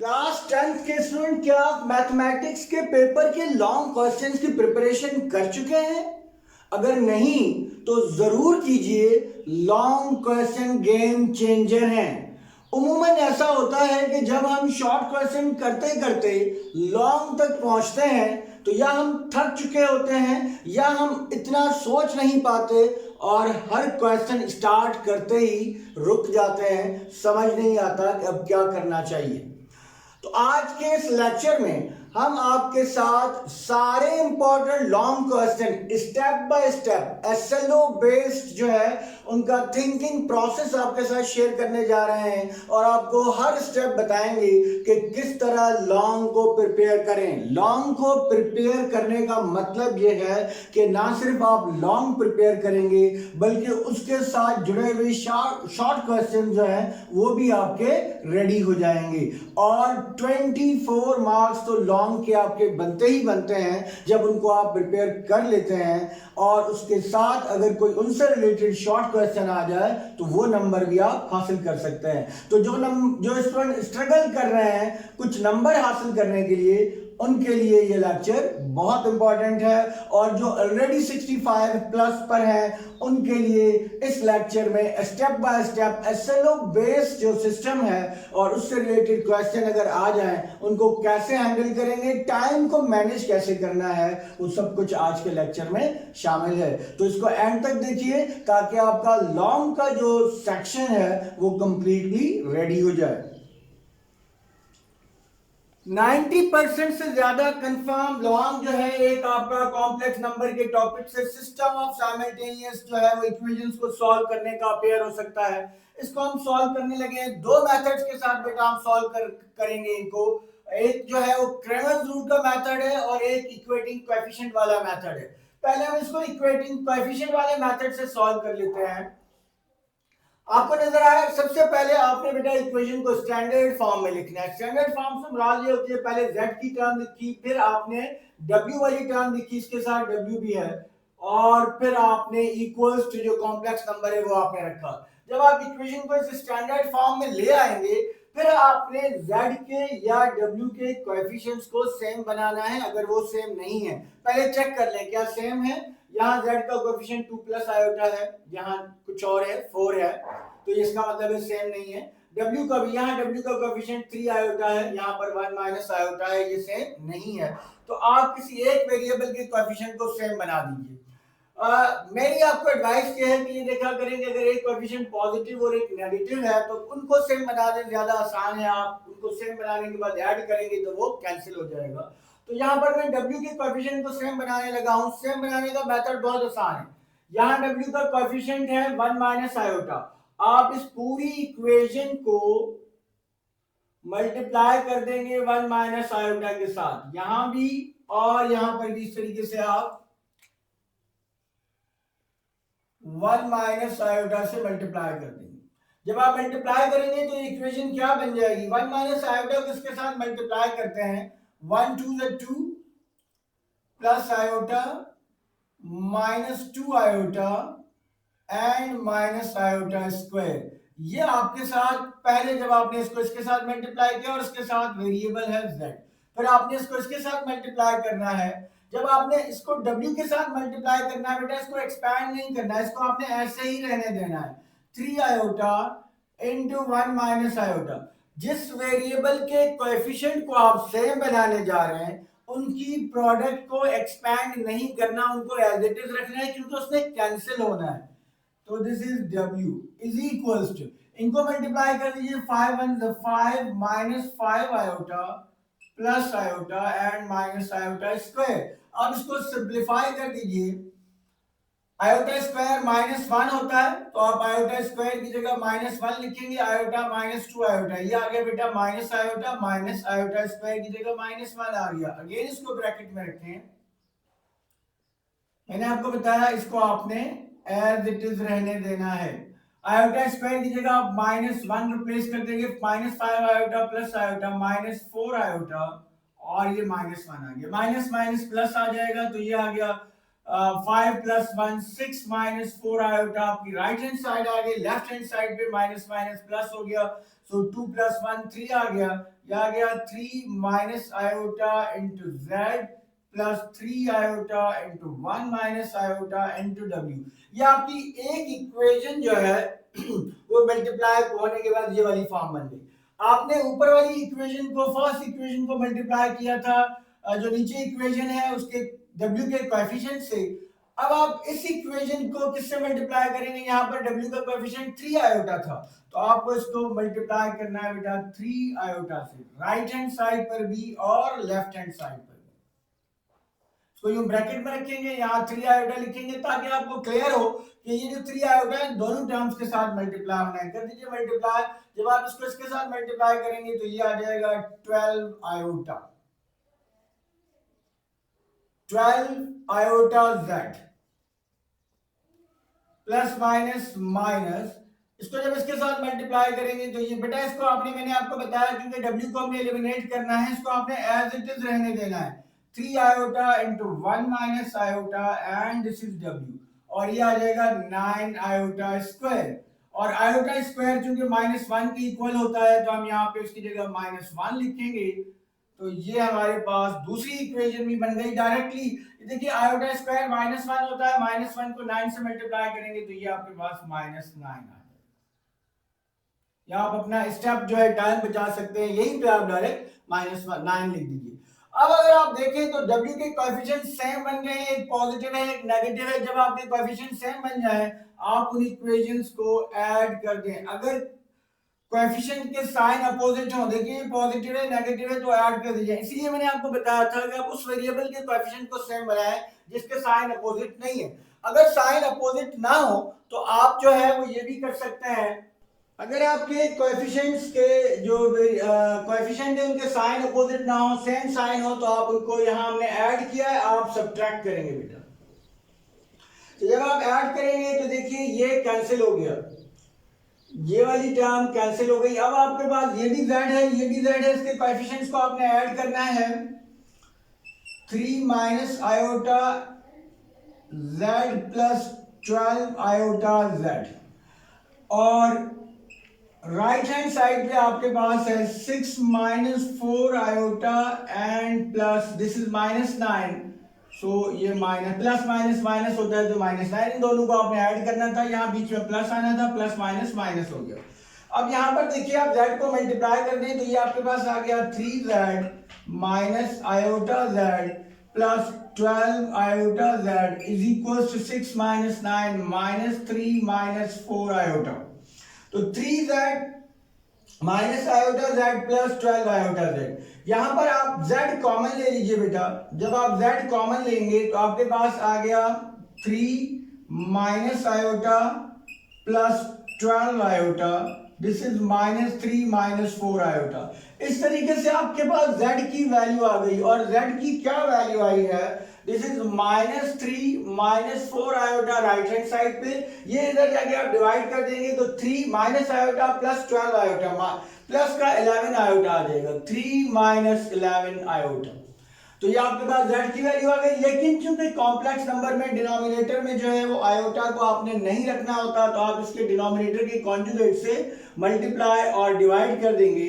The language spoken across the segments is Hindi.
क्लास 10th के स्टूडेंट, क्या आप मैथमेटिक्स के पेपर के लॉन्ग क्वेश्चंस की प्रिपरेशन कर चुके हैं? अगर नहीं तो जरूर कीजिए। लॉन्ग क्वेश्चन गेम चेंजर हैं। उम्मूमन ऐसा होता है कि जब हम शॉर्ट क्वेश्चन करते करते लॉन्ग तक पहुंचते हैं तो या हम थक चुके होते हैं या हम इतना सोच नहीं पाते और हर क्वेश्चन स्टार्ट करते ही रुक जाते हैं, समझ नहीं आता कि अब क्या करना चाहिए। तो आज के इस लेक्चर में हम आपके साथ सारे important long question step by step SLO based जो है उनका थिंकिंग प्रोसेस आपके साथ शेयर करने जा रहे हैं और आपको हर स्टेप बताएंगे कि किस तरह लॉन्ग को प्रिपेयर करें। लॉन्ग को प्रिपेयर करने का मतलब यह है कि ना सिर्फ आप लॉन्ग प्रिपेयर करेंगे बल्कि उसके साथ जुड़े हुए शॉर्ट क्वेश्चन जो है वो भी आपके रेडी हो जाएंगे। और 24 मार्क्स तो लॉन्ग के आपके बनते ही बनते हैं जब उनको आप प्रिपेयर कर लेते हैं और उसके साथ अगर कोई उनसे रिलेटेड शॉर्ट क्वेश्चन आ जाए तो वो नंबर भी आप हासिल कर सकते हैं। तो जो स्टूडेंट स्ट्रगल कर रहे हैं कुछ नंबर हासिल करने के लिए, उनके लिए ये लेक्चर बहुत इंपॉर्टेंट है और जो ऑलरेडी 65 प्लस पर हैं उनके लिए इस लेक्चर में step by step SLO based जो सिस्टम है और उससे रिलेटेड क्वेश्चन अगर आ जाएं उनको कैसे हैंडल करेंगे, टाइम को मैनेज कैसे करना है, वो सब कुछ आज के लेक्चर में शामिल है। तो इसको एंड तक देखिए ताकि आपका लॉन्ग का जो सेक्शन है वो कंप्लीटली रेडी हो जाए। 90% से ज्यादा कंफर्म लॉन्ग जो है एक आपका कॉम्प्लेक्स नंबर के टॉपिक से सिस्टम ऑफ साइमल्टेनियस जो है वो इक्वेशंस को सॉल्व करने का पेयर हो सकता है। इसको हम सॉल्व करने लगे हैं दो मेथड्स के साथ बेटा, हम सॉल्व करेंगे इनको। एक जो है वो क्रेमर्स रूट का मेथड है और एक इक्वेटिंग कोएफिशिएंट वाला मेथड है। पहले हम इसको इक्वेटिंग कोएफिशिएंट वाले मेथड से सॉल्व कर लेते हैं। आपको नजर आया, सबसे पहले आपने बेटा इक्वेशन को स्टैंडर्ड फॉर्म में लिखना है। स्टैंडर्ड फॉर्म से मुराद ये होती है पहले z की टर्म लिखी, फिर आपने w वाली टर्म लिखी, इसके साथ w भी है, और फिर आपने इक्वल्स टू जो कॉम्प्लेक्स नंबर है वो आपने रखा। जब आप इक्वेशन को इस स्टैंडर्ड फॉर्म में ले आएंगे फिर आपने z के या w के कोएफिशिएंट्स को सेम बनाना है। अगर वो सेम नहीं है पहले चेक कर लें क्या सेम है। यहाँ z का कोएफिशिएंट 2 प्लस आयोटा है, यहाँ कुछ और है 4 है, तो इसका मतलब है सेम नहीं है। w का भी, यहाँ w का कोएफिशिएंट 3 आयोटा है, यहाँ पर 1 माइनस आयोटा है, ये सेम नहीं है। तो आप किसी एक वेरिएबल के कोएफिशिएंट को सेम बना दीजिए। मेरी आपको एडवाइस ये है कि ये देखा करेंगे अगर एक कोएफिशिएंट पॉजिटिव और एक नेगेटिव है तो उनको सेम बना दें, ज्यादा आसान है। आप उनको सेम बनाने के बाद ऐड करेंगे तो वो कैंसिल हो जाएगा। तो यहाँ पर मैं w के कोएफिशिएंट को सेम बनाने लगा हूँ। सेम बनाने का मेथड बहुत आसान है। यहाँ w का कोएफिशिएंट है 1 माइनस आयोटा। आप इस पूरी इक्वेशन को मल्टीप्लाई कर देंगे 1 माइनस आयोटा के साथ, यहां भी और यहां पर भी इस तरीके से आप 1 माइनस आयोटा से मल्टीप्लाई कर देंगे। जब आप मल्टीप्लाई करेंगे तो इक्वेशन क्या बन जाएगी, 1 माइनस आयोटा को इसके साथ मल्टीप्लाई करते हैं, 1 2 2 plus iota minus 2 iota and minus iota square. ये आपके साथ पहले जब आपने इसको इसके साथ मल्टीप्लाई किया और इसके साथ वेरिएबल है z, फिर आपने इसको इसके साथ मल्टीप्लाई करना है। जब आपने इसको w के साथ मल्टीप्लाई करना है बेटा, इसको एक्सपैंड नहीं करना है, इसको आपने ऐसे ही रहने देना है, 3 आयोटा इंटू 1 माइनस आयोटा। जिस वेरिएबल के कोएफिशिएंट को आप सेम बनाने जा रहे हैं उनकी प्रोडक्ट को एक्सपैंड नहीं करना, उनको एज इट इज रखना है क्योंकि उसने कैंसिल होना है। तो this is w is equals to, इनको मल्टीप्लाई कर दीजिए, 5 1 5 minus 5 iota plus iota and minus iota square. अब इसको सिंप्लीफाई कर दीजिए, आयोटा स्क्वायर माइनस 1 होता है तो आप आयोटा स्क्वायर की जगह माइनस 1 लिखेंगे, आयोटा माइनस 2 आयोटा, ये आ गया बेटा माइनस आयोटा स्क्वायर की जगह माइनस 1 आ गया। अगेन इसको ब्रैकेट में रखें, मैंने आपको बताया इसको आपने एज इट इज रहने देना है। आयोटा स्क्वायर की जगह आप माइनस 1 रिप्लेस कर देंगे, minus 5 iota plus iota minus 4 iota और ये माइनस 1 आ गया, माइनस माइनस प्लस आ जाएगा तो ये आ गया 5 प्लस 1 6 माइनस 4 आयोटा आपकी राइट हैंड साइड आ गई, लेफ्ट हैंड साइड पे माइनस माइनस प्लस हो गया। सो 2 प्लस 1 3 आ गया, यह आ गया 3 minus iota into Z plus 3 iota into 1 minus iota into W. ये आपकी एक इक्वेशन जो है वो मल्टीप्लाई होने के बाद ये वाली फॉर्म बन गई। आपने ऊपर वाली इक्वेशन को, फर्स्ट इक्वेशन को मल्टीप्लाई किया था जो नीचे इक्वेशन है उसके w के कोएफिशिएंट से। अब आप इस इक्वेशन को किससे मल्टीप्लाई करेंगे? यहाँ पर w का कोएफिशिएंट 3 आयोटा था, तो आपको इसको मल्टीप्लाई करना है बेटा 3 आयोटा से, राइट हैंड साइड पर भी और लेफ्ट हैंड साइड पर भी। इसको यूं ब्रैकेट में रखेंगे, यहाँ 3 आयोटा लिखेंगे ताकि आपको क्लियर हो कि ये जो 3 आयोटा है दोनों टर्म्स के साथ मल्टीप्लाई होना है। कर दीजिए मल्टीप्लाई। जब आप इसको इसके साथ मल्टीप्लाई करेंगे तो ये आ जाएगा 12 iota, 12 iota Z plus minus minus, इसको जब इसके साथ मल्टीप्लाई करेंगे तो ये बेटा, इसको आपने, मैंने आपको बताया क्योंकि w को हमने एलिमिनेट करना है, इसको आपने एज इट इज रहने देना है, 3 iota into 1 minus iota and this is w, और ये आ जाएगा 9 आयोटा स्क्वायर। और आयोटा स्क्वायर चूंकि -1 के इक्वल होता है तो हम यहाँ पे उसकी जगह -1 लिखेंगे, तो ये हमारे पास दूसरी इक्वेशन भी बन गई डायरेक्टली। देखिए आयोटा स्क्वायर -1 होता है, -1 को 9 से मल्टीप्लाई करेंगे तो ये आपके पास -9 आ जाएगा। यहाँ आप अपना स्टेप जो है टाइम बचा सकते हैं, यहीं पे आप डायरेक्ट -9 लिख दीजिए। अब अगर आप देखें तो w के कोएफिशिएंट सेम बन गए हैं, एक पॉजिटिव है एक नेगेटिव है। जब आपके कोएफिशिएंट सेम बन जाए आप उन इक्वेशंस को ऐड कर दें। अगर कोएफिशिएंट के साइन अपोजिट हो, देखिए पॉजिटिव है नेगेटिव है, तो ऐड कर दीजिए। इसलिए मैंने आपको बताया था कि आप उस वेरिएबल के कोएफिशिएंट को सेम बनाएं जिसके साइन अपोजिट नहीं है। अगर साइन अपोजिट ना हो तो आप जो है वो ये भी कर सकते हैं, अगर आपके कोएफिशिएंट्स के जो कोएफिशिएंट है उनके साइन अपोजिट ना हो, सेम साइन हो, तो आप उनको यहाँ हमने ऐड किया है, आप सब्ट्रैक्ट करेंगे बेटा। तो जब आप ऐड करेंगे तो देखिए ये कैंसिल हो गया, ये वाली टर्म कैंसिल हो गई। अब आपके पास ये भी z है ये भी z है, इसके कोएफिशिएंट्स को आपने ऐड करना है, 3 minus iota z plus 12 iota z, और राइट हैंड साइड पे आपके पास है 6 minus 4 iota and plus this is -9, सो ये माइनस प्लस माइनस माइनस होता है तो -9, इन दोनों को आपने ऐड करना था, यहाँ बीच में प्लस आना था, प्लस माइनस माइनस हो गया। अब यहाँ पर देखिए आप z को मल्टीप्लाई कर दें तो ये आपके पास आ गया 3z minus iota z plus 12 iota z is equal to 6 minus 9 minus 3 minus 4 iota. तो 3z minus iota z plus 12 iota z, यहां पर आप z कॉमन ले लीजिए बेटा। जब आप z कॉमन लेंगे तो आपके पास आ गया 3 minus iota plus 12 iota, this is -3 minus 4 iota. इस तरीके से आपके पास z की वैल्यू आ गई, और z की क्या वैल्यू आई है, this is -3 minus 4 iota right hand side पे, ये इधर जाके आप डिवाइड कर देंगे तो 3 minus iota plus 12 iota, plus का 11 आयोटा आ जाएगा, 3 माइनस 11 आयोटा। तो ये आपके पास z की वैल्यू आ गई। लेकिन चूंकि कॉम्प्लेक्स नंबर में डिनोमिनेटर में जो है वो आयोटा को आपने नहीं रखना होता, तो आप इसके डिनोमिनेटर के कॉन्जुगेट से मल्टीप्लाई और डिवाइड कर देंगे,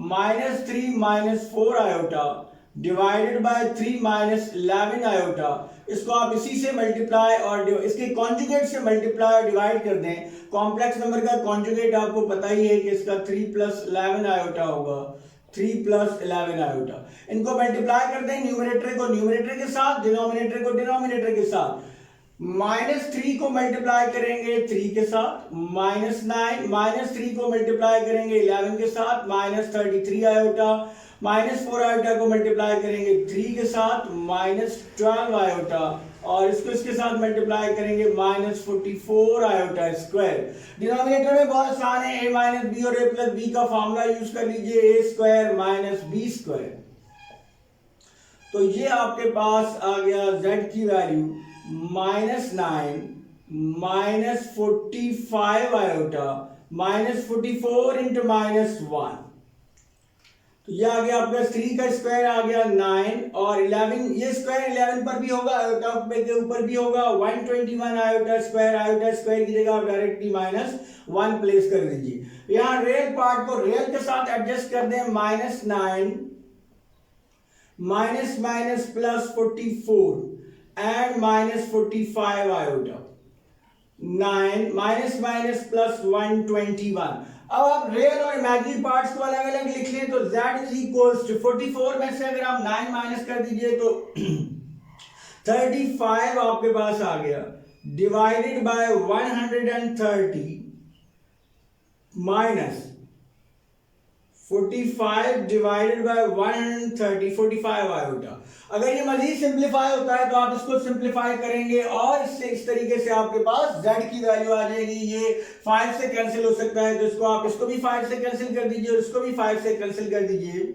-3 minus 4 iota divided by 3 minus 11 iota. इसको आप इसी से मल्टीप्लाई और इसके कॉन्जुगेट से मल्टीप्लाई और डिवाइड कर दें। कॉम्प्लेक्स नंबर का कॉन्जुगेट आपको पता ही है कि इसका 3 प्लस 11 आयोटा होगा, 3 प्लस 11 आयोटा। इनको मल्टीप्लाई कर दें, न्यूमरेटर को न्यूमरेटर के साथ, डिनोमिनेटर को डिनोमिनेटर के साथ। -3 को मल्टीप्लाई करेंगे 3 के साथ, -9 -3 को मल्टीप्लाई करेंगे 11 के साथ, -33 आयोटा, -4 आयोटा को मल्टीप्लाई करेंगे 3 के साथ, -12 आयोटा, और इसको इसके साथ मल्टीप्लाई करेंगे -44 आयोटा स्क्वायर। डिनोमिनेटर में बहुत आसान है, a माइनस बी और a प्लस बी का फॉर्मूला यूज कर लीजिए, a square minus b square. तो ये आपके पास आ गया z की वैल्यू -9 -45 आयोटा -44 इंटू -1, तो ये आ गया आपका 3 का स्क्वायर आ गया 9, और 11, ये स्क्वायर 11 पर भी होगा, आयोटा के ऊपर भी होगा, 121 आयोटा स्क्वायर की जगह आप डायरेक्टली -1 प्लेस कर दीजिए। यहां रियल पार्ट को रियल के साथ एडजस्ट कर दें, -9 minus minus plus 44 and -45 iota, 9 minus minus plus 121। अब आप रियल और इमेजिनरी पार्ट्स को अलग अलग लिख लें तो z इज इक्वल्स टू 44 में से अगर आप 9 माइनस कर दीजिए तो 35 आपके पास आ गया, divided by 130 minus 45 divided by 130, 45 iota. अगर ये मजीद सिंप्लीफाई होता है तो आप इसको सिंप्लीफाई करेंगे और इससे इस तरीके से आपके पास z की वैल्यू आ जाएगी। ये 5 से कैंसिल हो सकता है तो इसको आप इसको भी 5 से कैंसिल कर दीजिए और इसको भी 5 से कैंसिल कर दीजिए।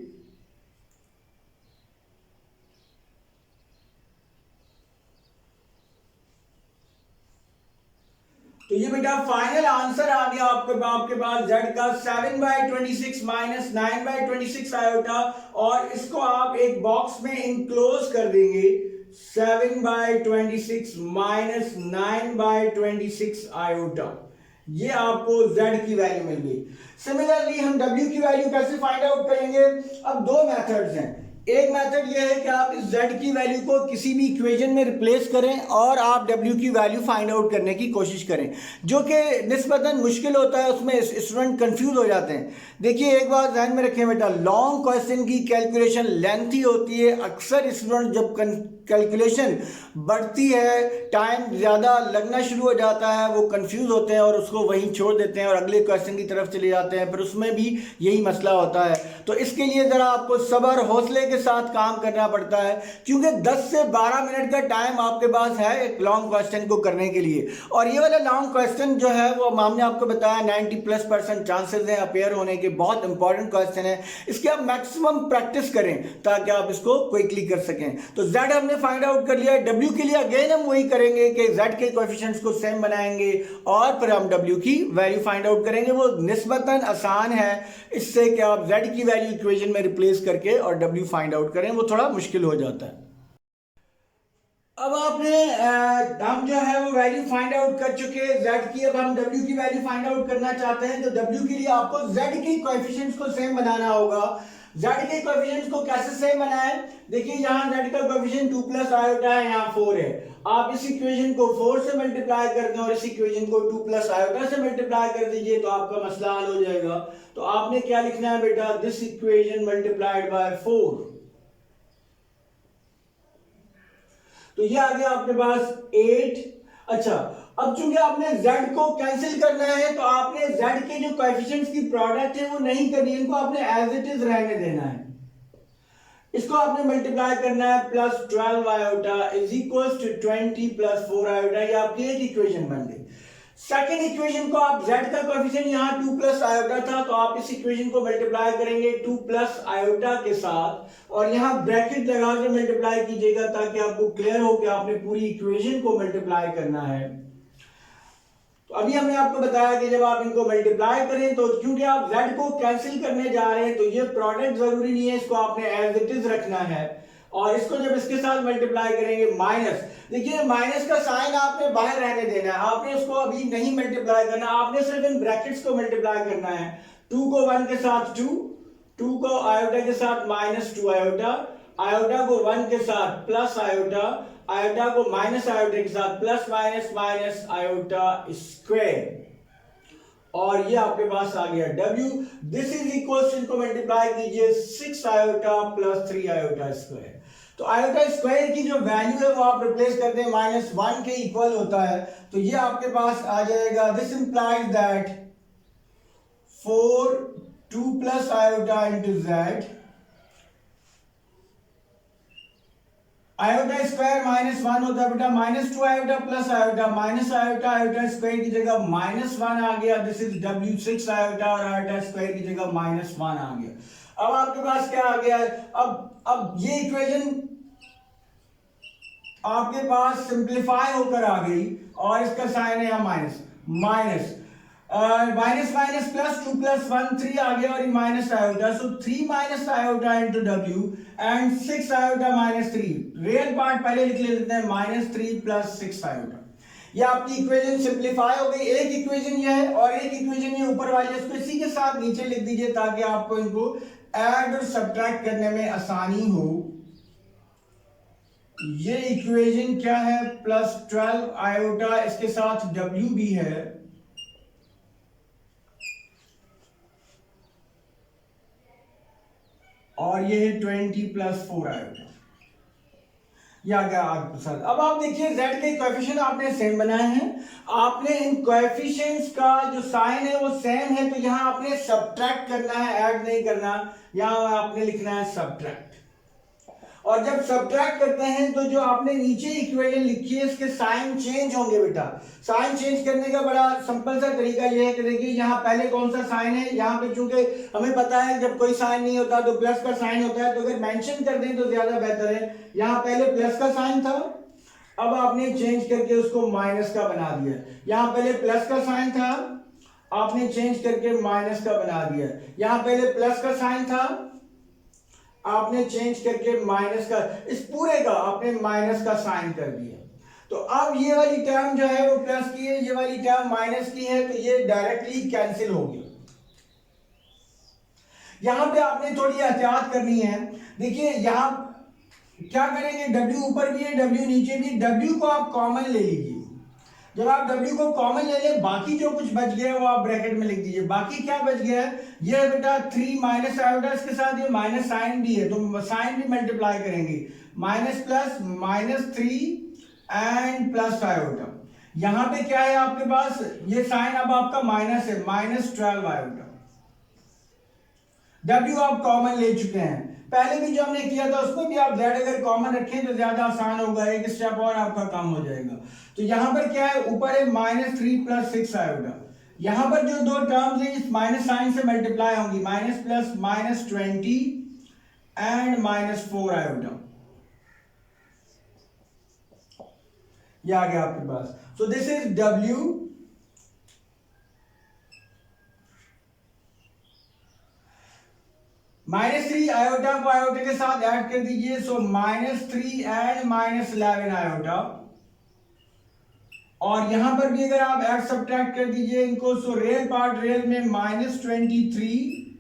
तो ये बेटा फाइनल आंसर आ गया आपके पास z का 7/26 माइनस 9/26 आयोटा, और इसको आप एक बॉक्स में इनक्लोज कर देंगे, 7/26 माइनस 9/26 आयोटा। ये आपको z की वैल्यू मिल गई। सिमिलरली हम w की वैल्यू कैसे फाइंड आउट करेंगे? अब दो मेथड्स हैं। एक मेथड ये है कि आप इस z की वैल्यू को किसी भी इक्वेशन में रिप्लेस करें और आप w की वैल्यू फाइंड आउट करने की कोशिश करें, जो कि निस्बतन मुश्किल होता है, उसमें स्टूडेंट कंफ्यूज हो जाते हैं। देखिए एक बात ध्यान में रखें बेटा, लॉन्ग क्वेश्चन की कैलकुलेशन लेंथी होती है। अक्सर स्टूडेंट जब कैलकुलेशन बढ़ती है, टाइम ज़्यादा लगना शुरू हो जाता है, वो कंफ्यूज होते हैं और उसको वहीं छोड़ देते हैं और अगले क्वेश्चन की तरफ चले जाते हैं, फिर उसमें भी यही मसला होता है। तो इसके लिए ज़रा आपको सब्र हौसले के साथ काम करना पड़ता है, क्योंकि 10 से 12 मिनट का टाइम आपके पास है एक लॉन्ग क्वेश्चन को करने के लिए। और ये वाला लॉन्ग क्वेश्चन जो है वो हमने आपको बताया 90+% चांसेस हैं अपेयर होने के, बहुत इंपॉर्टेंट क्वेश्चन है। इसकी आप मैक्सिमम प्रैक्टिस करें ताकि आप इसको क्विकली कर सकें। तो z हमने फाइंड आउट कर लिया। w के लिए अगेन हम वही करेंगे कि z के कोएफिशिएंट्स को सेम बनाएंगे और फिर हम w की वैल्यू फाइंड आउट करेंगे। वो निस्बतन आसान है इससे कि आप z की वैल्यू इक्वेशन में रिप्लेस करके और w फाइंड आउट करें, वो थोड़ा मुश्किल हो जाता है। अब आपने हम जो है वो वैल्यू फाइंड आउट कर चुके हैं z की। अब हम w की वैल्यू फाइंड आउट करना चाहते हैं तो w के लिए आपको z के कोएफिशिएंट्स को सेम बनाना होगा। z के कोएफिशिएंट्स को कैसे सेम बनाएं? देखिए यहाँ z का कोएफिशिएंट 2 प्लस आयोटा है, यहाँ 4 है। आप इस इक्वेशन को 4 से मल्टीप्लाई कर दें और इस इक्वेशन को 2 प्लस आयोटा से मल्टीप्लाई कर दीजिए तो आपका मसला हल हो जाएगा। तो आपने क्या लिखना है बेटा, दिस इक्वेशन मल्टीप्लाइड बाय 4। तो ये आ गया आपके पास 8। अच्छा, अब चूंकि आपने z को कैंसिल करना है तो आपने z के जो कोएफिशिएंट्स की प्रोडक्ट है वो नहीं करनी है, इनको आपने एज इट इज रहने देना है। इसको आपने मल्टीप्लाई करना है, plus 12 iota is equals to 20 plus 4 iota. ये आपकी एक इक्वेशन बन गई। सेकेंड इक्वेशन को आप z का कोएफिशिएंट यहाँ 2 प्लस आयोटा था तो आप इस इक्वेशन को मल्टीप्लाई करेंगे 2 प्लस आयोटा के साथ और यहाँ ब्रैकेट लगा के मल्टीप्लाई कीजिएगा ताकि आपको क्लियर हो कि आपने पूरी इक्वेशन को मल्टीप्लाई करना है। तो अभी हमने आपको बताया कि जब आप इनको मल्टीप्लाई करें तो क्योंकि आप z को कैंसिल करने जा रहे हैं तो ये प्रोडक्ट जरूरी नहीं है, इसको आपने एज इट इज रखना है। और इसको जब इसके साथ मल्टीप्लाई करेंगे माइनस, देखिए माइनस का साइन आपने बाहर रहने देना है, आपने उसको अभी नहीं मल्टीप्लाई करना, आपने सिर्फ इन ब्रैकेट्स को मल्टीप्लाई करना है। 2 को 1 के साथ 2, 2 को आयोटा के साथ -2 आयोटा, आयोटा को 1 के साथ प्लस आयोटा, आयोटा को माइनस आयोटा के साथ plus minus minus iota square. और ये आपके पास आ गया w। दिस इज इक्वल, इनको मल्टीप्लाई कीजिए 6 आयोटा प्लस 3 आयोटा स्क्वायर। तो आयोटा स्क्वायर की जो वैल्यू है वो आप रिप्लेस करते हैं -1 के इक्वल होता है तो ये आपके पास आ जाएगा, this implies that 4 2 plus iota into z, iota square -1 होता है बेटा, -2 iota plus iota minus iota, iota square की जगह -1 आ गया, दिस इज w 6 आयोटा और आयोटा स्क्वायर की जगह -1 आ गया। अब आपके पास क्या आ गया? अब ये इक्वेशन आपके पास सिंप्लीफाई होकर आ गई और इसका साइन है यहाँ माइनस माइनस प्लस 2 प्लस 1 3 आ गया और ये minus iota, so 3 minus iota into w and 6 iota -3। Real part पहले लिख लेते हैं, -3 प्लस 6 आयोटा। ये आपकी इक्वेशन सिंप्लीफाई हो गई। एक इक्वेशन ये है और एक इक्वेशन ये ऊपर वाली है, इसको इसी के साथ नीचे लिख दीजिए ताकि आपको इनको ऐड और सब्ट्रैक्ट करने में आसानी हो। ये इक्वेशन क्या है, +12 आयोटा, इसके साथ W भी है, और ये 20 + 4 आयोटा। या क्या सर, अब आप देखिए z के कोएफिशिएंट आपने सेम बनाए हैं, आपने इन कोएफिशिएंट्स का जो साइन है वो सेम है, तो यहां आपने सब्ट्रैक्ट करना है, ऐड नहीं करना। यहां आपने लिखना है सब्ट्रैक्ट, और जब सब्ट्रैक्ट करते हैं तो जो आपने नीचे इक्वेशन लिखी है इसके साइन चेंज होंगे बेटा। साइन चेंज करने का बड़ा सिंपल सा तरीका ये है कि देखिए यहाँ पहले कौन सा साइन है, यहाँ पे चूंकि हमें पता है जब कोई साइन नहीं होता तो प्लस का साइन होता है, तो अगर मेंशन कर दें तो ज्यादा बेहतर है। यहाँ पहले प्लस का साइन था, अब आपने चेंज करके उसको माइनस का बना दिया। यहाँ पहले प्लस का साइन था, आपने चेंज करके माइनस का बना दिया। यहाँ पहले प्लस का साइन था, आपने चेंज करके माइनस का, इस पूरे का आपने माइनस का साइन कर दिया। तो अब ये वाली टर्म जो है वो प्लस की है, ये वाली टर्म माइनस की है, तो ये डायरेक्टली कैंसिल हो गया। यहां पे आपने थोड़ी एहतियात करनी है। देखिए यहां क्या करेंगे, W ऊपर भी है, W नीचे भी, W को आप कॉमन ले लीजिए। जब आप W को कॉमन ले लें, बाकी जो कुछ बच गया है वो आप ब्रैकेट में लिख दीजिए। बाकी क्या बच गया है, ये है बेटा 3 माइनस आयोटा, इसके साथ ये माइनस साइन भी है, तो साइन भी मल्टीप्लाई करेंगे, minus plus -3 and plus iota. यहां पे क्या है आपके पास, ये साइन अब आपका माइनस है, -12 आयोटा। W आप कॉमन ले चुके हैं, पहले भी जो हमने किया था उसमें भी आप z अगर कॉमन रखें तो ज्यादा आसान होगा, एक स्टेप और आपका काम हो जाएगा। तो यहां पर क्या है, ऊपर है -3 + 6 आयोटा। यहां पर जो दो टर्म्स हैं इस माइनस साइन से मल्टीप्लाई होंगी, माइनस प्लस -20 एंड -4 आयोटा। ये आ गया आपके पास। So this is W, -3 iota को आयोटा के साथ ऐड कर दीजिए, सो -3 एंड -11 आयोटा। और यहां पर भी अगर आप ऐड सब्ट्रैक्ट कर दीजिए इनको, सो रियल पार्ट रियल में -23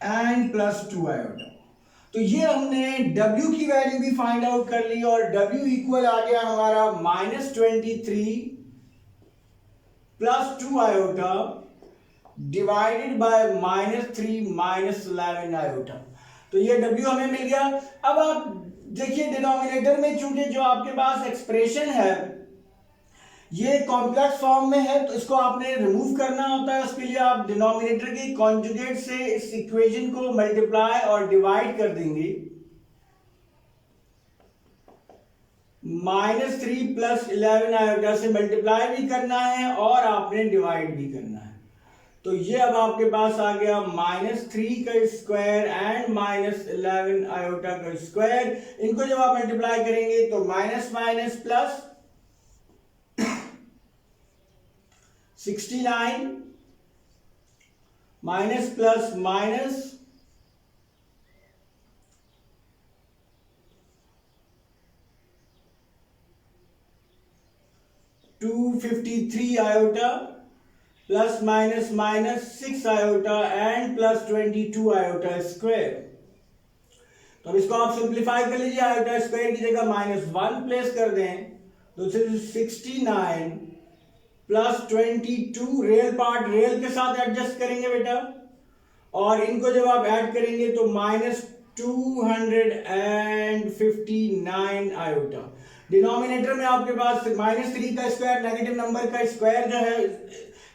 एंड +2 आयोटा। तो ये हमने W की वैल्यू भी फाइंड आउट कर ली, और W इक्वल आ गया हमारा -23 + 2 आयोटा डिवाइडेड बाय -3 -11 आयोटा। तो ये W हमें मिल गया। अब आप देखिए डिनोमिनेटर में चूंकि जो आपके पास एक्सप्रेशन है ये कॉम्प्लेक्स फॉर्म में है, तो इसको आपने रिमूव करना होता है। उसके लिए आप डिनोमिनेटर की कॉन्जुगेट से इस इक्वेशन को मल्टीप्लाई और डिवाइड कर देंगे। -3 + 11 आयोटा से मल्टीप्लाई भी करना है और आपने डिवाइड भी करना है। तो ये अब आपके पास आ गया -3 का स्क्वायर एंड -11 आयोटा का स्क्वायर। इनको जब आप मल्टीप्लाई करेंगे तो minus minus plus 69 minus plus minus 253 iota plus minus minus 6 iota and plus 22 iota square. तो अब इसको आप सिंप्लीफाई कर लीजिए, आयोटा स्क्वायर की जगह -1 प्लेस कर दें, तो 69 प्लस 22, रियल पार्ट रियल के साथ एडजस्ट करेंगे बेटा, और इनको जब आप ऐड करेंगे तो -259 आयोटा। डिनोमिनेटर में आपके पास -3 का स्क्वायर, नेगेटिव नंबर का स्क्वायर जो है,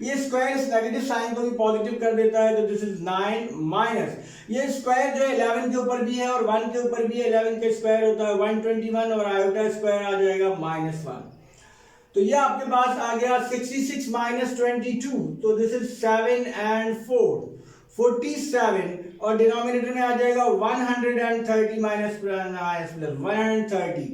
ये स्क्वायर इस नेगेटिव साइन को भी पॉजिटिव कर देता है, तो दिस इज 9 माइनस ये स्क्वायर जो है 11 के ऊपर भी है और 1 के ऊपर भी है, 11 का स्क्वायर होता है 121 और आयोटा स्क्वायर आ जाएगा -1। तो ये आपके पास आ गया 66 माइनस 22, तो दिस इज 7 एंड 4 47, और डिनोमिनेटर में आ जाएगा 130 minus plus 130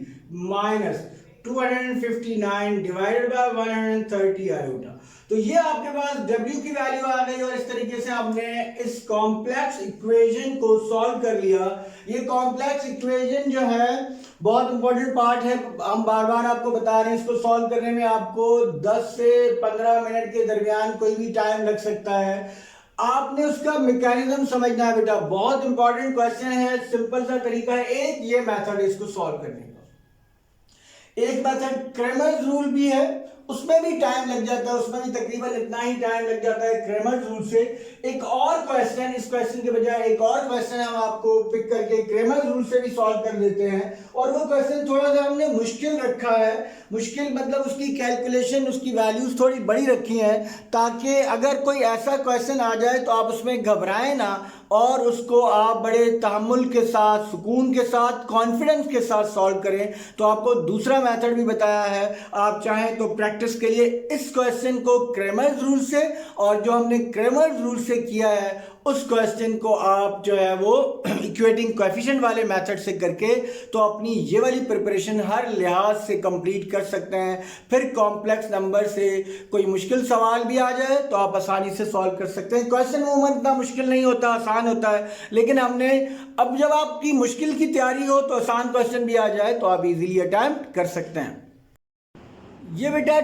minus 259 divided by 130 iota. तो ये आपके पास W की वैल्यू आ गई और इस तरीके से हमने इस कॉम्प्लेक्स इक्वेशन को सॉल्व कर लिया। ये कॉम्प्लेक्स इक्वेशन जो है बहुत इंपॉर्टेंट पार्ट है, हम बार बार आपको बता रहे हैं, इसको सॉल्व करने में आपको 10 से 15 मिनट के दरमियान कोई भी टाइम लग सकता है। आपने उसका मैकेनिज्म समझना है बेटा, बहुत इंपॉर्टेंट क्वेश्चन है, सिंपल सा तरीका है। एक ये मेथड है इसको सॉल्व करने का, एक मेथड क्रेमर्स रूल भी है, उसमें भी टाइम लग जाता है, उसमें भी तकरीबन इतना ही टाइम लग जाता है क्रेमर्स रूल से। एक और क्वेश्चन, इस क्वेश्चन के बजाय एक और क्वेश्चन हम आपको पिक करके क्रेमर्स रूल से भी सॉल्व कर देते हैं, और वो क्वेश्चन थोड़ा सा हमने मुश्किल रखा है। मुश्किल मतलब उसकी कैलकुलेशन, उसकी वैल्यूज थोड़ी बड़ी रखी हैं, ताकि अगर कोई ऐसा क्वेश्चन आ जाए तो आप उसमें घबराएं ना, और उसको आप बड़े तहम्मुल के साथ, सुकून के साथ, कॉन्फिडेंस के साथ सॉल्व करें। तो आपको दूसरा मेथड भी बताया है, आप चाहें तो प्रैक्टिस के लिए इस क्वेश्चन को क्रेमर्स रूल से, और जो हमने क्रेमर्स रूल से किया है उस क्वेश्चन को आप जो है वो इक्वेटिंग कोएफिशिएंट वाले मेथड से करके तो अपनी ये वाली प्रिपरेशन हर लिहाज से कंप्लीट कर सकते हैं। फिर कॉम्प्लेक्स नंबर से कोई मुश्किल सवाल भी आ जाए तो आप आसानी से सॉल्व कर सकते हैं। क्वेश्चन अमूमन इतना मुश्किल नहीं होता, आसान होता है, लेकिन हमने अब जब आपकी मुश्किल की तैयारी हो तो आसान क्वेश्चन भी आ जाए तो आप इजीली अटेम्प्ट कर सकते हैं। ये बेटा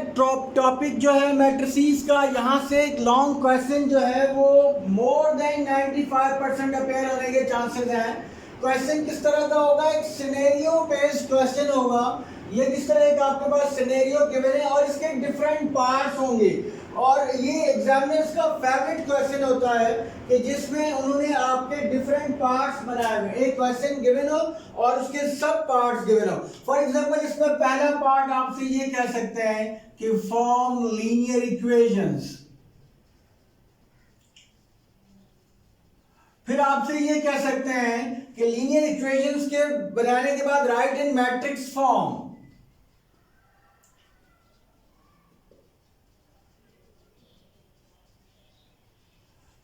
टॉपिक जो है मैट्रिसेस का, यहाँ से एक लॉन्ग क्वेश्चन जो है वो मोर देन 95% अपेयर होने के चांसेस हैं। क्वेश्चन किस तरह का होगा, एक सिनेरियो बेस्ड क्वेश्चन होगा। ये किस तरह का आपके पास सिनेरियो गिवन है और इसके डिफरेंट पार्ट्स होंगे, और ये एग्जामिनर्स का फेवरेट क्वेश्चन होता है कि जिसमें उन्होंने आपके डिफरेंट पार्ट्स बनाए हुए, एक क्वेश्चन गिवन हो और उसके सब पार्ट्स गिवन हो। फॉर एग्जांपल इसमें पहला पार्ट आपसे ये कह सकते हैं कि फॉर्म लीनियर इक्वेशंस, फिर आपसे ये कह सकते हैं कि लीनियर इक्वेशंस के बनाने के बाद राइट इन मैट्रिक्स फॉर्म,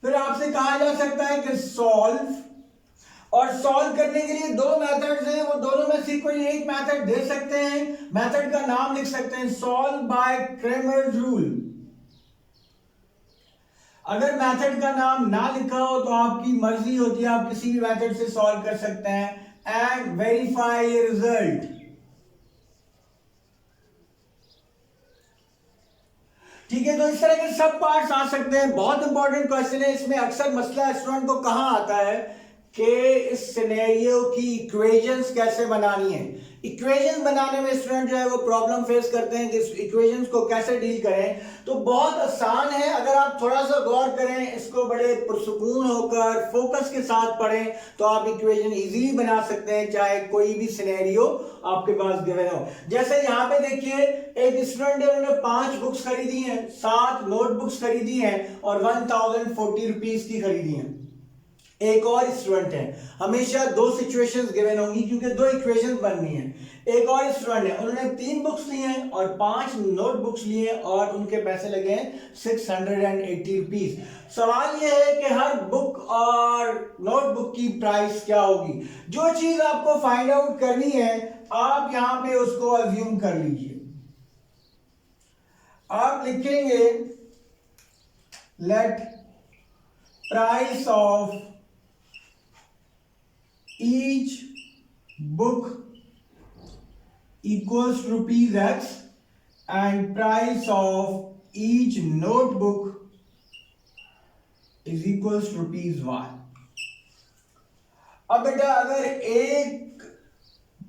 फिर आपसे कहा जा सकता है कि सॉल्व, और सॉल्व करने के लिए दो मेथड्स हैं, वो दोनों में से कोई एक मेथड दे सकते हैं, मेथड का नाम लिख सकते हैं सॉल्व बाय क्रेमर्स रूल। अगर मेथड का नाम ना लिखा हो तो आपकी मर्जी होती है, आप किसी भी मेथड से सॉल्व कर सकते हैं। एंड वेरीफाई रिजल्ट, ठीक है। तो इस तरह के सब पार्ट्स आ सकते हैं। बहुत इंपॉर्टेंट क्वेश्चन है, इसमें अक्सर मसला स्टूडेंट को कहां आता है कि इस सिनेरियो की इक्वेशंस कैसे बनानी है। इक्वेशंस बनाने में स्टूडेंट जो है वो प्रॉब्लम फेस करते हैं कि इक्वेशंस को कैसे डील करें। तो बहुत आसान है, अगर आप थोड़ा सा गौर करें, इसको बड़े पुरसुकून होकर फोकस के साथ पढ़ें तो आप इक्वेशन इजीली बना सकते हैं, चाहे कोई भी सिनेरियो आपके पास गिवन हो। जैसे यहाँ पे देखिए, एक स्टूडेंट है, उन्होंने 5 बुक्स खरीदी हैं, 7 नोटबुक्स खरीदी हैं और 1040 रुपीज की खरीदी हैं। एक और स्टूडेंट है, हमेशा दो सिचुएशंस गिवन होंगी क्योंकि दो इक्वेशंस बननी है। एक और स्टूडेंट है, उन्होंने 3 बुक्स ली हैं और 5 नोटबुक्स लिए और उनके पैसे लगे हैं 680 रुपीज। सवाल यह है कि हर बुक और नोटबुक की प्राइस क्या होगी। जो चीज आपको फाइंड आउट करनी है आप यहां पे उसको अज्यूम कर लीजिए। आप लिखेंगे late price of each book equals rupees X and price of each notebook is equals rupees Y। अब बेटा अगर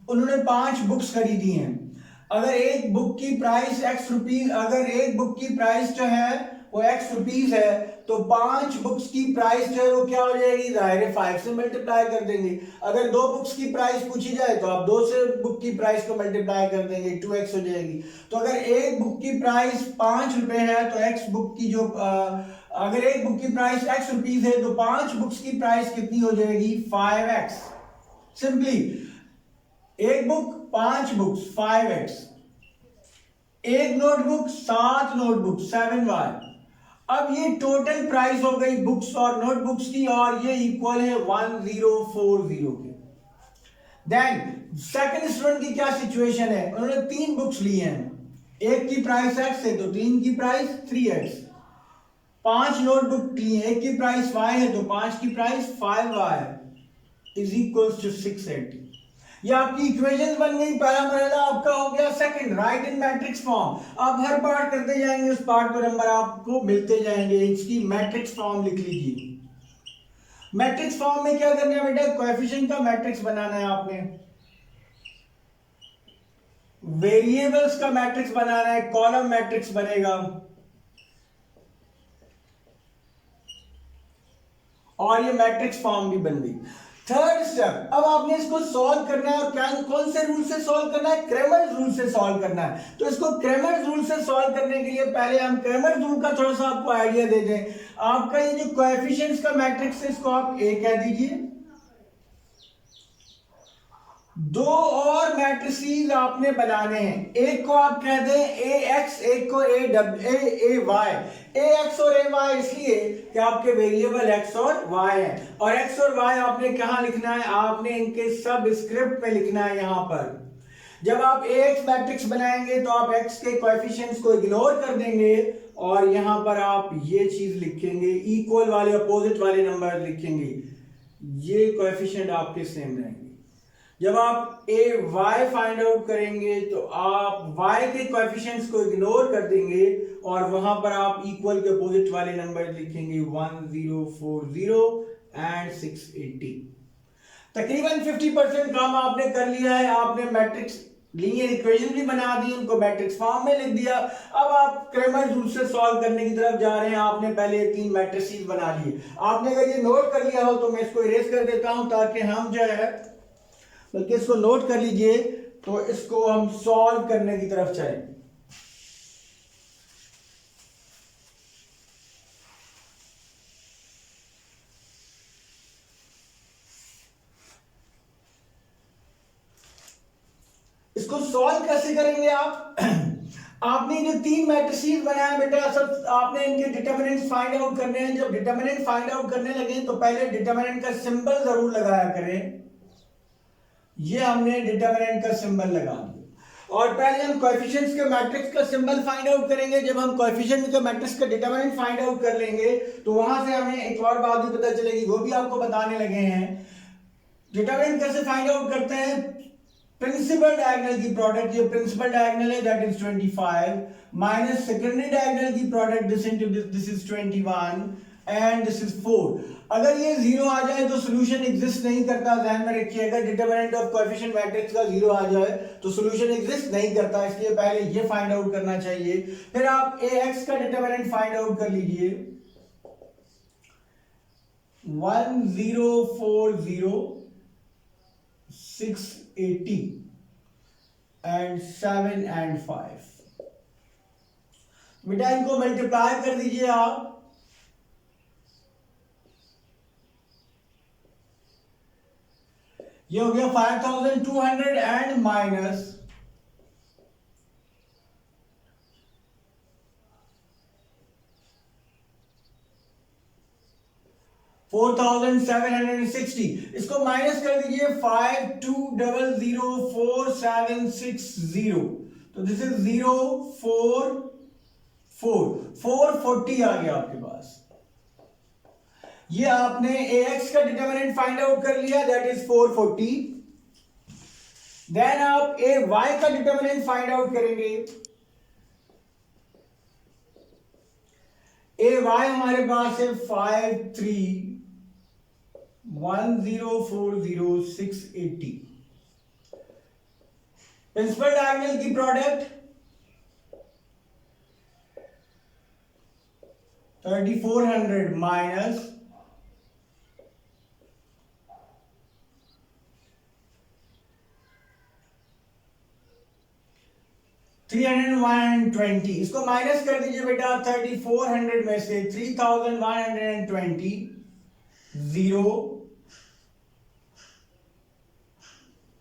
उन्होंने 5 बुक्स खरीदी हैं, अगर एक बुक की प्राइस X रुपीज, अगर एक बुक की प्राइस जो है वो X रुपीज है तो 5 बुक्स की प्राइस जो है वो क्या हो जाएगी, जाहिर है 5 से मल्टीप्लाई कर देंगे। अगर 2 बुक्स की प्राइस पूछी जाए तो आप 2 से बुक की प्राइस को मल्टीप्लाई कर देंगे, 2x हो जाएगी। तो अगर एक बुक की प्राइस 5 रुपए है तो x बुक की जो अगर एक बुक की प्राइस x रुपीज है तो 5 बुक्स की प्राइस कितनी हो जाएगी, 5x। सिंपली एक बुक 5 बुक्स 5x, एक नोटबुक 7 नोटबुक 7y। अब ये टोटल प्राइस हो गई बुक्स और नोटबुक्स की और ये इक्वल है 1040 के। देन सेकंड स्टूडेंट की क्या सिचुएशन है, उन्होंने 3 बुक्स ली हैं, एक की प्राइस x है तो 3 की प्राइस 3x। 5 नोटबुक लिए, एक की प्राइस y है तो 5 की price 5y is equal to 680। ये आपकी इक्वेशन बन गई, पहला मरहला आपका हो गया। सेकंड, राइट इन मैट्रिक्स फॉर्म। आप हर पार्ट करते जाएंगे, उस पार्ट पर नंबर आपको मिलते जाएंगे। इसकी मैट्रिक्स फॉर्म लिख लीजिए। मैट्रिक्स फॉर्म में क्या करना है बेटा, कोएफिशिएंट का मैट्रिक्स बनाना है आपने, वेरिएबल्स का मैट्रिक्स बनाना है, कॉलम मैट्रिक्स बनेगा। और ये मैट्रिक्स फॉर्म भी बन गई। थर्ड स्टेप, अब आपने इसको सॉल्व करना है। और क्या, कौन से रूल से सॉल्व करना है, क्रेमर्स रूल से सॉल्व करना है। तो इसको क्रेमर्स रूल से सॉल्व करने के लिए पहले हम क्रेमर्स रूल का थोड़ा सा आपको आइडिया दे दें। आपका ये जो कोएफिशिएंट्स का मैट्रिक्स है, इसको आप ए कह दीजिए। दो और मैट्रिसेस आपने बनाने हैं, एक को आप कह दें ए एक्स, एक को ए वाई। ए एक्स और ए वाई इसलिए कि आपके वेरिएबल एक्स और वाई है, और एक्स और वाई आपने कहां लिखना है, आपने इनके सब स्क्रिप्ट में लिखना है। यहां पर जब आप ए एक्स मैट्रिक्स बनाएंगे तो आप एक्स के कोएफिशिएंट्स को इग्नोर कर देंगे, और यहां पर आप ये चीज लिखेंगे, इक्वल वाले अपोजिट वाले नंबर लिखेंगे, ये कोएफिशिएंट आपके सेम रहेंगे। जब आप ए वाई फाइंड आउट करेंगे तो आप वाई के कोएफिशिएंट्स को इग्नोर कर देंगे, और वहां पर आप इक्वल के अपोजिट वाले नंबर लिखेंगे 1040 एंड 680। तकरीबन 50% काम आपने कर लिया है। आपने मैट्रिक्स लीनियर इक्वेशन भी बना दी, उनको मैट्रिक्स फॉर्म में लिख दिया। अब आप क्रेमर्स रूल से सॉल्व करने की तरफ जा रहे हैं। आपने पहले 3 मैट्रिसेस बना लिए। आपने अगर ये नोट कर लिया हो तो मैं इसको इरेज कर देता हूं, ताकि हम जो है, बल्कि इसको नोट कर लीजिए, तो इसको हम सॉल्व करने की तरफ चलें। इसको सॉल्व कैसे करेंगे आप? आपने जो 3 मैट्रिसेस बनाया बेटा, सब आपने इनके डिटरमिनेंट्स फाइंड आउट करने हैं। जब डिटरमिनेंट फाइंड आउट करने लगे तो पहले डिटरमिनेंट का सिंबल जरूर लगाया करें। ये हमने डिटरमिनेंट का सिंबल लगा दिया, और पहले हम कोएफिशिएंट्स के मैट्रिक्स का सिंबल फाइंड आउट करेंगे। जब हम कोएफिशिएंट के मैट्रिक्स का डिटरमिनेंट फाइंड आउट कर लेंगे तो वहां से हमें एक और बात भी पता चलेगी, वो भी आपको बताने लगे हैं। डिटरमिनेंट कैसे फाइंड आउट करते हैं? प्रिंसिपल डायगोनल की प्रोडक्ट, ये प्रिंसिपल डायगोनल है, that is 25, minus secondary diagonal की product, this into this is 21 and this is 4। अगर ये 0 आ जाए तो सॉल्यूशन एग्जिस्ट नहीं करता। ध्यान में रखिएगा, डिटरमिनेंट ऑफ कोएफिशिएंट मैट्रिक्स का 0 आ जाए तो सॉल्यूशन एग्जिस्ट नहीं करता, इसलिए पहले ये फाइंड आउट करना चाहिए। फिर आप ax का डिटरमिनेंट फाइंड आउट कर लीजिए। 1040 680 एंड 7 एंड 5। बेटा इनको मल्टीप्लाई कर दीजिए आप। ये हो गया 5200 एंड माइनस 4760। इसको माइनस कर दीजिए 52004760, तो दिस इज 440 आ गया आपके पास। ये आपने ax का डिटरमिनेंट फाइंड आउट कर लिया, दैट इज 440। देन आप ay का डिटरमिनेंट फाइंड आउट करेंगे। ay हमारे पास है 531040 प्रिंसिपल डायगोनल की प्रोडक्ट 3400 माइनस 320। इसको माइनस कर दीजिए बेटा 3400 में से 3120 0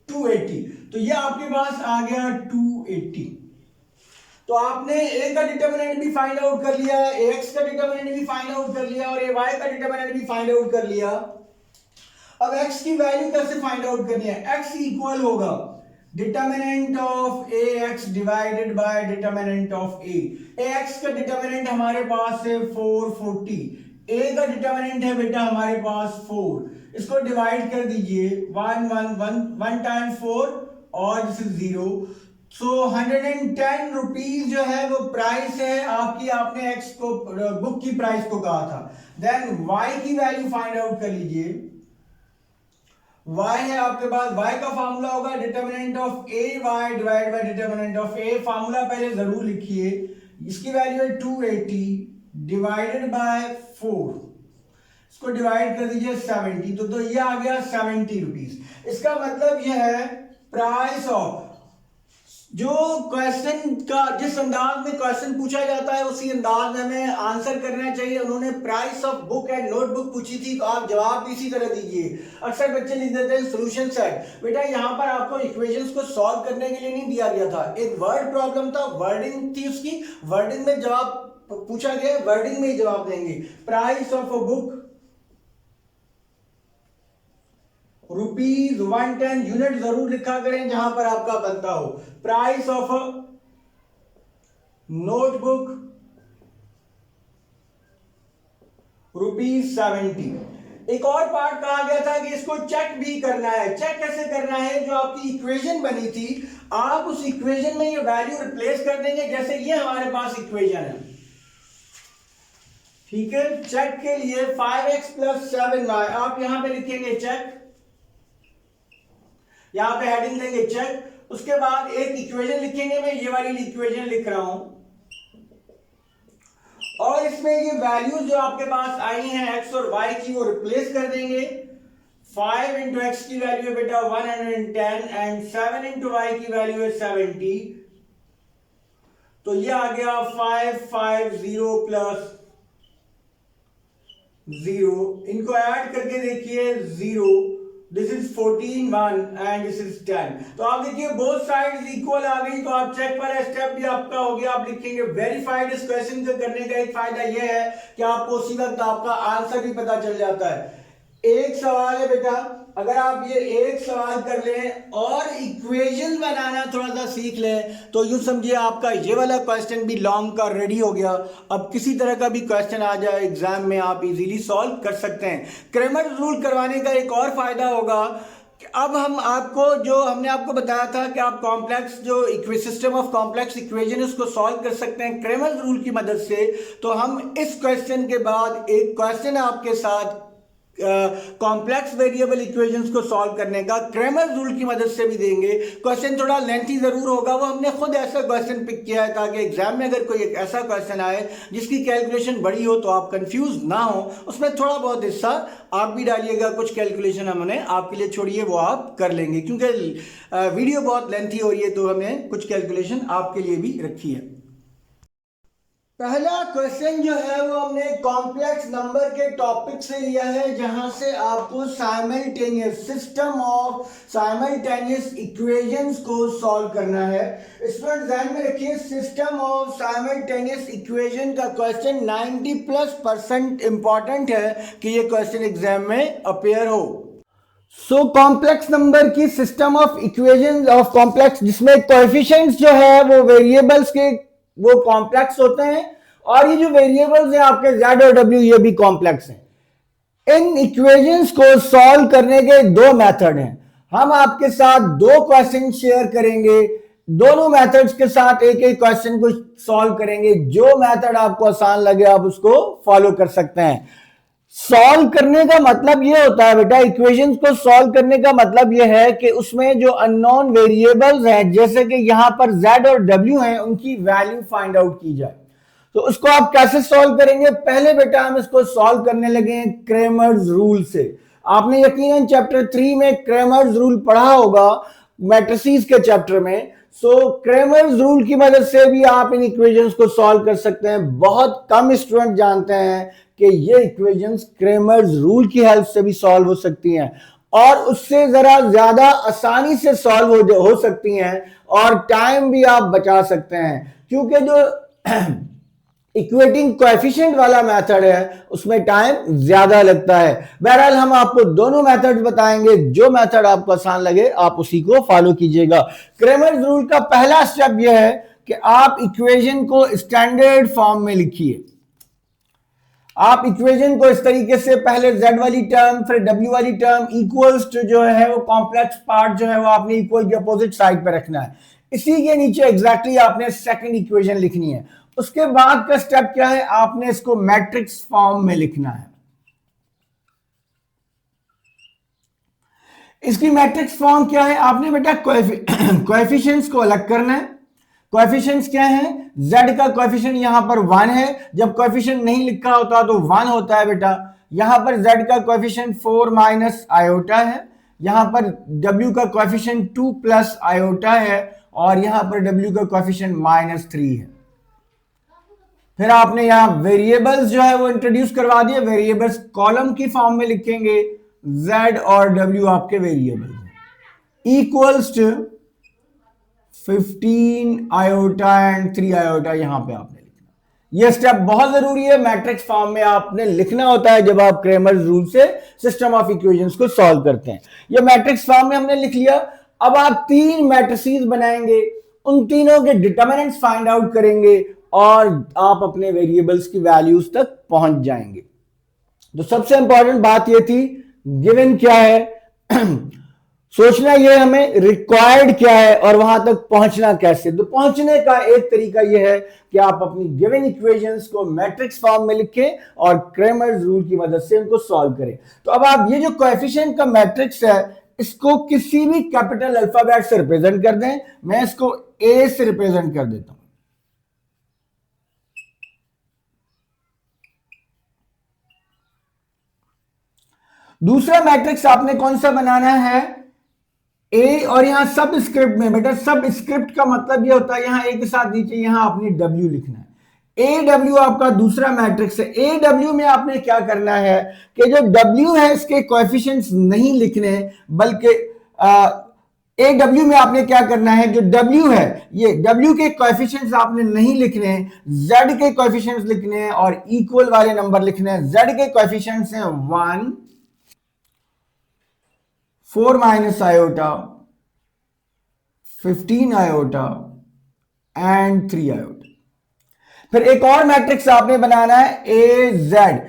280, तो ये आपके पास आ गया 280। तो आपने a का डिटरमिनेंट भी फाइंड आउट कर लिया, ax का डिटरमिनेंट भी फाइंड आउट कर लिया, और ay का डिटरमिनेंट भी फाइंड आउट कर लिया। अब x की वैल्यू कैसे फाइंड आउट करनी है? x इक्वल होगा determinant of A x divided by determinant of A. X का डिटर्मिनेंट हमारे पास है 440, ए का डिटर्मिनेंट है बेटा हमारे पास 4। इसको डिवाइड कर दीजिए, 1 टाइम 4 और दिस इज 0। सो 110 रुपीज जो है वो प्राइस है आपकी, आपने एक्स को बुक की प्राइस को कहा था। देन वाई की वैल्यू फाइंड आउट कर लीजिए। y है आपके पास, y का फार्मूला होगा determinant of A y divide by determinant of A. Formula पहले जरूर लिखिए, इसकी वैल्यू है 280 डिवाइडेड बाय 4, इसको डिवाइड कर दीजिए 70, तो ये आ गया 70 रुपीज। इसका मतलब यह है प्राइस ऑफ, जो क्वेश्चन का जिस अंदाज में क्वेश्चन पूछा जाता है उसी अंदाज में हमें आंसर करना चाहिए। उन्होंने price of book and notebook पूछी थी, तो आप जवाब भी इसी तरह दीजिए। अक्सर बच्चे लिख देते हैं सॉल्यूशन सेट। बेटा यहाँ पर आपको इक्वेशंस को सॉल्व करने के लिए नहीं दिया गया था, एक वर्ड प्रॉब्लम था, वर्डिंग थी उसकी, वर्डिंग में जवाब पूछा गया, वर्डिंग में ही जवाब देंगे। Price of a book ₹110, unit जरूर लिखा करें जहां पर आपका बनता हो। Price of a notebook ₹70। एक और पार्ट कहा गया था कि इसको चेक भी करना है। चेक कैसे करना है? जो आपकी इक्वेशन बनी थी, आप उस इक्वेशन में ये वैल्यू रिप्लेस कर देंगे। जैसे ये हमारे पास इक्वेशन है, ठीक है। चेक के लिए 5x + 7y, आप यहां पे लिखेंगे चेक, यहां पे हेडिंग देंगे चेक। उसके बाद एक इक्वेशन लिखेंगे, मैं ये वाली इक्वेशन लिख रहा हूं, और इसमें ये वैल्यूज जो आपके पास आई हैं एक्स और वाई की, वो रिप्लेस कर देंगे। 5 इंटू एक्स की वैल्यू है बेटा 110 एंड 7 इंटू वाई की वैल्यू है 70, तो ये आ गया 550 प्लस 0। इनको ऐड करके देखिए 0, this is 14 1 and this is 10। तो आप देखिए बोथ साइड्स इक्वल आ गई, तो आप चेक वाला स्टेप भी आपका हो गया। आप लिखेंगे वेरीफाइड। इस क्वेश्चन को करने का एक फायदा यह है कि आपको उसी वक्त आपका आंसर भी पता चल जाता है। एक सवाल है बेटा, अगर आप ये एक सवाल कर लें और इक्वेशन बनाना थोड़ा सा सीख लें, तो यूं समझिए आपका ये वाला क्वेश्चन भी लॉन्ग का रेडी हो गया। अब किसी तरह का भी क्वेश्चन आ जाए एग्जाम में, आप इजीली सॉल्व कर सकते हैं। क्रैमर रूल करवाने का एक और फायदा होगा कि अब हम आपको, जो हमने आपको बताया था कि आप कॉम्प्लेक्स जो सिस्टम ऑफ कॉम्प्लेक्स इक्वेशन उसको सॉल्व कर सकते हैं क्रैमर रूल की मदद से। तो हम इस क्वेश्चन के बाद एक क्वेश्चन आपके साथ कॉम्प्लेक्स वेरिएबल इक्वेशंस को सॉल्व करने का क्रैमर रूल की मदद से भी देंगे। क्वेश्चन थोड़ा लेंथी जरूर होगा, वो हमने खुद ऐसा क्वेश्चन पिक किया है ताकि एग्जाम में अगर कोई एक ऐसा क्वेश्चन आए जिसकी कैलकुलेशन बड़ी हो तो आप कंफ्यूज ना हो। उसमें थोड़ा बहुत हिस्सा आप भी डालिएगा, कुछ कैलकुलेशन हमने आपके लिए छोड़ी है वो आप कर लेंगे, क्योंकि वीडियो बहुत लेंथी हो रही है तो हमने कुछ कैलकुलेशन आपके लिए भी रखी है। पहला क्वेश्चन जो है वो हमने कॉम्प्लेक्स नंबर के टॉपिक से लिया है, जहां से आपको simultaneous system of simultaneous equations को सॉल्व करना है। इस पर ध्यान में रखिए, सिस्टम ऑफ साइमल्टेनियस इक्वेशन का क्वेश्चन 90+% इंपॉर्टेंट है कि ये क्वेश्चन एग्जाम में अपेयर हो। सो कॉम्प्लेक्स नंबर की system of equation of complex, जिसमें कोएफिशिएंट्स जो है वो वेरिएबल्स के वो कॉम्प्लेक्स होते हैं, और ये जो वेरिएबल्स हैं आपके z और w, ये भी कॉम्प्लेक्स हैं। इन इक्वेशंस को सॉल्व करने के दो मेथड हैं। हम आपके साथ दो क्वेश्चन शेयर करेंगे, दोनों मेथड्स के साथ एक एक क्वेश्चन को सॉल्व करेंगे। जो मेथड आपको आसान लगे आप उसको फॉलो कर सकते हैं। सॉल्व करने का मतलब यह होता है बेटा, इक्वेशंस को सॉल्व करने का मतलब यह है कि उसमें जो अननोन वेरिएबल्स हैं, जैसे कि यहां पर z और w हैं, उनकी वैल्यू फाइंड आउट की जाए। तो उसको आप कैसे सॉल्व करेंगे? पहले बेटा हम इसको सॉल्व करने लगे हैं क्रैमर्स रूल से। आपने यकीनन चैप्टर 3 में क्रैमर्स रूल पढ़ा होगा, मैट्रिसेस के चैप्टर में। सो क्रैमर्स रूल की मदद से भी आप इन इक्वेशंस को सॉल्व कर सकते हैं। बहुत कम स्टूडेंट जानते हैं कि ये इक्वेशंस क्रैमर्स रूल की हेल्प से भी सॉल्व हो सकती हैं, और उससे जरा ज्यादा आसानी से सॉल्व हो सकती हैं, और टाइम भी आप बचा सकते हैं। क्योंकि जो इक्वेटिंग कोएफिशिएंट वाला मेथड है उसमें टाइम ज्यादा लगता है। बहरहाल हम आपको दोनों मेथड बताएंगे, जो मेथड आपको आसान लगे आप उसी को फॉलो कीजिएगा। क्रेमर्स रूल का पहला स्टेप यह है कि आप इक्वेशन को स्टैंडर्ड फॉर्म में लिखिए। आप इक्वेशन को इस तरीके से, पहले z वाली टर्म फिर w वाली टर्म इक्वल्स टू जो है वो कॉम्प्लेक्स पार्ट जो है वो आपने इक्वल के अपोजिट साइड पे रखना है। इसी के नीचे एग्जैक्टली आपने सेकंड इक्वेशन लिखनी है। उसके बाद का स्टेप क्या है, आपने इसको मैट्रिक्स फॉर्म में लिखना है। इसकी मैट्रिक्स फॉर्म क्या है, आपने बेटा कोएफिशिएंट्स को अलग करना है। कोएफिशिएंट्स क्या है, z का कोएफिशिएंट यहां पर 1 है, जब कोएफिशिएंट नहीं लिखा होता तो 1 होता है बेटा। यहां पर z का कोएफिशिएंट 4 माइनस आयोटा है, यहां पर w का कोएफिशिएंट 2 प्लस आयोटा है, और यहां पर w का कोएफिशिएंट -3 है। फिर आपने यहां वेरिएबल्स जो है वो इंट्रोड्यूस करवा दिए। वेरिएबल्स कॉलम की फॉर्म में लिखेंगे, z और w आपके वेरिएबल्स हैं, equals to 15 iota and 3 iota यहां पे आपने लिखना। यह स्टेप बहुत जरूरी है, मैट्रिक्स फॉर्म में आपने लिखना होता है जब आप क्रेमर्स रूल से सिस्टम ऑफ इक्वेशंस को सॉल्व करते हैं। यह मैट्रिक्स फॉर्म में हमने लिख लिया। अब आप 3 मैट्रिसेस बनाएंगे, उन तीनों के डिटरमिनेंट्स फाइंड आउट करेंगे और आप अपने वेरिएबल्स की वैल्यूज तक पहुंच जाएंगे। तो सबसे इंपॉर्टेंट बात यह थी, गिवन क्या है सोचना यह हमें रिक्वायर्ड क्या है और वहां तक पहुंचना कैसे। तो पहुंचने का एक तरीका यह है कि आप अपनी गिवन इक्वेशंस को मैट्रिक्स फॉर्म में लिखें और क्रेमर्स रूल की मदद से उनको सॉल्व करें। तो अब आप ये जो कोएफिशिएंट का मैट्रिक्स है इसको किसी भी कैपिटल अल्फाबेट से रिप्रेजेंट कर दें। मैं इसको ए से रिप्रेजेंट कर देता हूं। दूसरा मैट्रिक्स आपने कौन सा बनाना है, ए, और यहां सब स्क्रिप्ट में बेटा, सब स्क्रिप्ट का मतलब यह होता है यहां ए के साथ नीचे यहां आपने डब्ल्यू लिखना है। ए डब्ल्यू आपका दूसरा मैट्रिक्स है। ए डब्ल्यू में आपने क्या करना है कि जो डब्ल्यू है इसके कोएफिशिएंट्स नहीं लिखने, बल्कि ए डब्ल्यू में आपने क्या करना है, जो डब्ल्यू है ये डब्ल्यू के कोएफिशिएंट्स आपने नहीं लिखने, जेड के कोएफिशिएंट्स लिखने हैं और इक्वल वाले नंबर लिखने हैं। जेड के कोएफिशिएंट्स हैं 1, 4 minus iota, 15 iota and 3 iota. फिर एक और मैट्रिक्स आपने बनाना है ए जेड।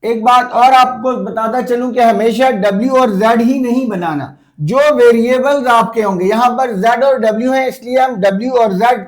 एक बात और आपको बताता चलूं कि हमेशा डब्ल्यू और जेड ही नहीं बनाना, जो वेरिएबल्स आपके होंगे, यहां पर जेड और डब्ल्यू है इसलिए हम डब्ल्यू और जेड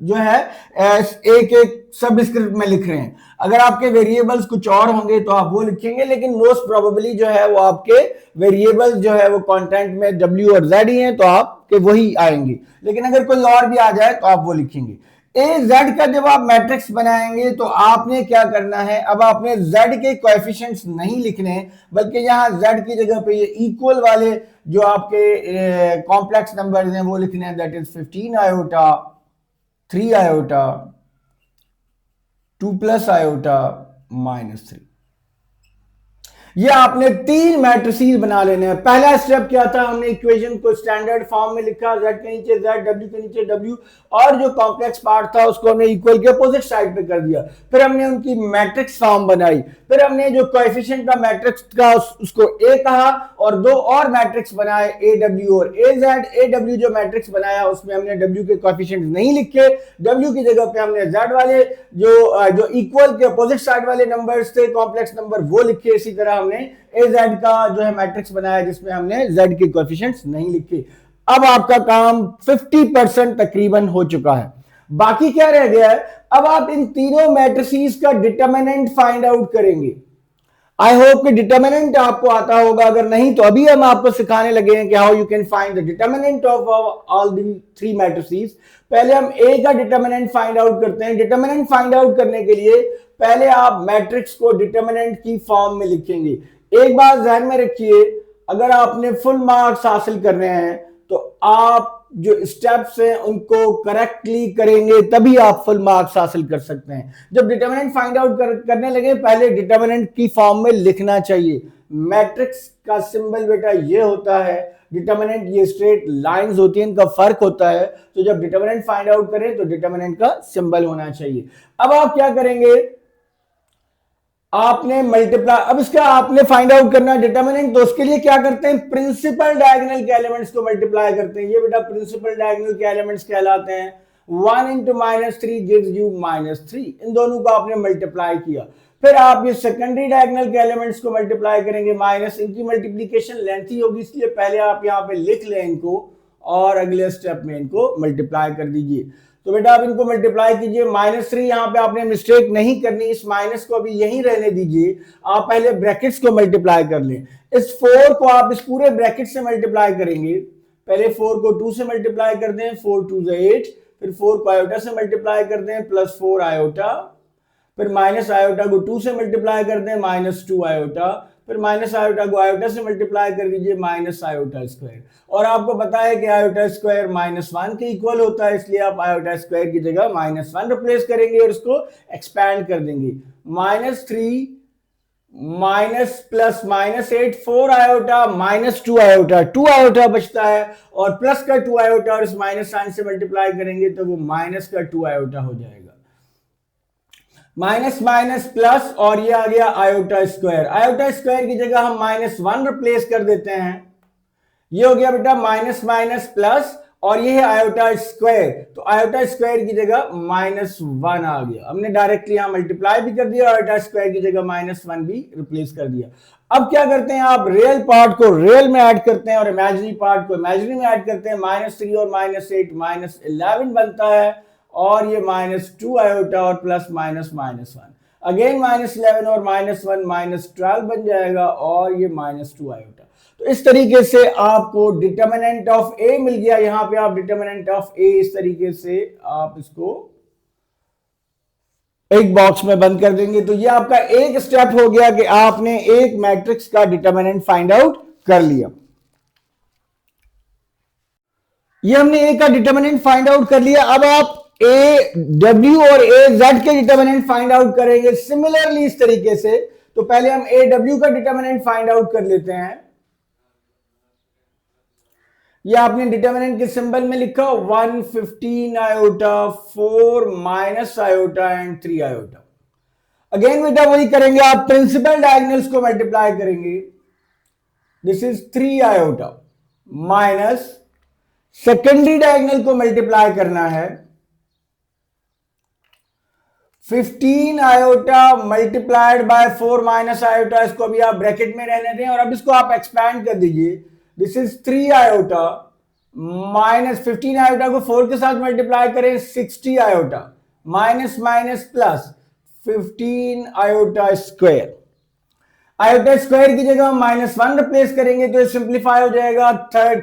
जो है एक एक सब स्क्रिप्ट में लिख रहे हैं। अगर आपके वेरिएबल्स कुछ और होंगे तो आप वो लिखेंगे, लेकिन मोस्ट प्रोबेबली जो है वो आपके वेरिएबल्स जो है वो कंटेंट में डब्ल्यू और जेड ही हैं तो आपके वही आएंगे। लेकिन अगर कोई और भी आ जाए तो आप वो लिखेंगे। ए जेड का जब आप मैट्रिक्स बनाएंगे तो आपने क्या करना है, अब आपने जेड के कोएफिशिएंट्स नहीं लिखने, बल्कि यहां जेड की जगह पे ये इक्वल वाले जो आपके कॉम्प्लेक्स नंबर्स हैं वो लिखने हैं। That is 15 iota, 3 iota, 2 plus iota, -3। ये आपने 3 मैट्रिसेस बना लेने हैं। पहला स्टेप क्या था, हमने इक्वेशन को स्टैंडर्ड फॉर्म में लिखा, z के नीचे z, w के नीचे w, और जो कॉम्प्लेक्स पार्ट था उसको हमने इक्वल के अपोजिट साइड पे कर दिया। फिर हमने उनकी मैट्रिक्स फॉर्म बनाई। फिर हमने जो कोएफिशिएंट का मैट्रिक्स का उसको a कहा और 2 और मैट्रिक्स बनाए, aw और az। aw जो मैट्रिक्स बनाया उसमें हमने w के कोएफिशिएंट नहीं लिखे, w की जगह पे हमने z वाले जो इक्वल के अपोजिट साइड वाले नंबर्स थे, कॉम्प्लेक्स नंबर, वो लिखे। इसी तरह हमने az का जो है मैट्रिक्स बनाया जिसमें हमने z के कोएफिशिएंट्स नहीं लिखे। अब आपका काम 50% तकरीबन हो चुका है। बाकी क्या रह गया है, अब आप इन तीनों मैट्रिसेस का डिटरमिनेंट फाइंड आउट करेंगे। आई होप कि डिटरमिनेंट आपको आता होगा, अगर नहीं तो अभी हम आपको सिखाने लगे हैं कि how you can find the determinant of all the 3 matrices. पहले हम ए का डिटरमिनेंट फाइंड आउट करते हैं। डिटरमिनेंट फाइंड आउट करने के लिए पहले आप मैट्रिक्स को डिटरमिनेंट की फॉर्म में लिखेंगे। एक बात ध्यान में रखिए, अगर आपने फुल मार्क्स हासिल करने हैं तो आप जो स्टेप्स हैं उनको करेक्टली करेंगे तभी आप फुल मार्क्स हासिल कर सकते हैं। जब डिटर्मिनेंट फाइंड आउट करने लगे पहले डिटर्मिनेंट की फॉर्म में लिखना चाहिए। मैट्रिक्स का सिंबल बेटा ये होता है, डिटर्मिनेंट ये स्ट्रेट लाइंस होती हैं, इनका फर्क होता है। तो जब डिटर्मिनेंट फाइंड आउट करें तो डिटर्मिनेंट का सिंबल होना चाहिए। अब आप क्या करेंगे, आपने मल्टीप्लाई, अब इसका आपने फाइंड आउट करना है डिटर्मिनेंट, तो उसके लिए क्या करते हैं, प्रिंसिपल डायगोनल के एलिमेंट्स को मल्टीप्लाई करते हैं। ये बेटा प्रिंसिपल डायगोनल के एलिमेंट्स कहलाते हैं। 1 into -3 gives you -3। इन दोनों को आपने मल्टीप्लाई किया, फिर आप ये सेकेंडरी डायगोनल के एलिमेंट्स को मल्टीप्लाई करेंगे माइनस, इनकी मल्टीप्लीकेशन लेंथी होगी इसलिए पहले आप यहाँ पे लिख लें इनको और अगले स्टेप में इनको मल्टीप्लाई कर दीजिए। तो बेटा आप इनको मल्टीप्लाई कीजिए। -3 यहाँ पे आपने मिस्टेक नहीं करनी, इस माइनस को अभी यहीं रहने दीजिए, आप पहले ब्रैकेट्स को मल्टीप्लाई कर लें। इस 4 को आप इस पूरे ब्रैकेट से मल्टीप्लाई करेंगे, पहले 4 को 2 से मल्टीप्लाई कर दें, 4 2 8, फिर 4 को आयोटा से मल्टीप्लाई कर दें +4 आयोटा, फिर माइनस आयोटा को 2 से मल्टीप्लाई कर दें -2 आयोटा, फिर माइनस आयोटा को आयोटा से मल्टीप्लाई कर दीजिए माइनस आयोटा स्क्वायर। और आपको पता है कि आयोटा स्क्वायर -1 के इक्वल होता है, इसलिए आप आयोटा स्क्वायर की जगह -1 रिप्लेस करेंगे और इसको एक्सपैंड कर देंगे। -3 minus plus -8 4 iota -2 iota, 2 iota बचता है और प्लस का 2 आयोटा और इस माइनस साइन से मल्टीप्लाई करेंगे तो वो माइनस का 2 आयोटा हो जाएगा। माइनस माइनस प्लस और ये आ गया आयोटा स्क्वायर। आयोटा स्क्वायर की जगह हम -1 रिप्लेस कर देते हैं, ये हो गया बेटा माइनस माइनस प्लस और ये है आयोटा स्क्वायर, तो आयोटा स्क्वायर की जगह -1 आ गया। हमने डायरेक्टली यहां मल्टीप्लाई भी कर दिया, आयोटा स्क्वायर की जगह -1 भी रिप्लेस कर दिया। अब क्या करते हैं, आप रियल पार्ट को रियल में ऐड करते हैं और इमेजिनरी पार्ट को इमेजिनरी में ऐड करते हैं। -3 और -8 -11 बनता है और ये -2 आयोटा और प्लस -1 अगेन -11 और -1 -12 बन जाएगा और ये -2 आयोटा। तो इस तरीके से आपको डिटर्मिनेंट ऑफ ए मिल गया। यहां पे आप डिटर्मिनेंट ऑफ ए इस तरीके से आप इसको एक बॉक्स में बंद कर देंगे। तो ये आपका एक स्टेप हो गया कि आपने एक मैट्रिक्स का डिटर्मिनेंट फाइंड आउट कर लिया। ये हमने ए का डिटर्मिनेंट फाइंड आउट कर लिया। अब आप ए डब्ल्यू और ए जेड के डिटर्मिनेंट फाइंड आउट करेंगे सिमिलरली इस तरीके से। तो पहले हम ए डब्ल्यू का डिटर्मिनेंट फाइंड आउट कर लेते हैं। ये आपने डिटर्मिनेंट के सिंबल में लिखा 1 15 iota 4 minus iota and 3 iota. Again बेटा वही करेंगे, आप प्रिंसिपल डायगोनल्स को मल्टीप्लाई करेंगे। This is 3 iota minus secondary diagonal को मल्टीप्लाई करना है 15 iota multiplied bye 4 minus iota. इसको अभी आप ब्रैकेट में रहने दें और अब इसको आप एक्सपैंड कर दीजिए। This is 3 iota minus 15 iota को 4 के साथ मल्टीप्लाई करें 60 iota minus minus plus 15 iota square. Iota square की जगह हम -1 रिप्लेस करेंगे तो ये सिंप्लीफाई हो जाएगा।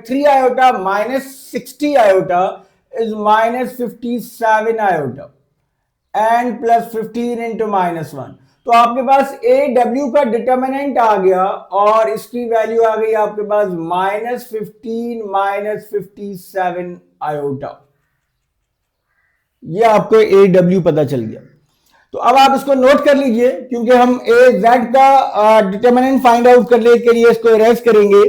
3 iota minus 60 iota is -57 iota and plus 15 into -1। तो आपके पास ए डब्ल्यू का डिटर्मिनेंट आ गया और इसकी वैल्यू आ गई आपके पास -15 -57 आयोटा। ये आपको ए डब्ल्यू पता चल गया। तो अब आप इसको नोट कर लीजिए, क्योंकि हम ए जेड का डिटर्मिनेंट फाइंड आउट करने के लिए इसको इरेज करेंगे।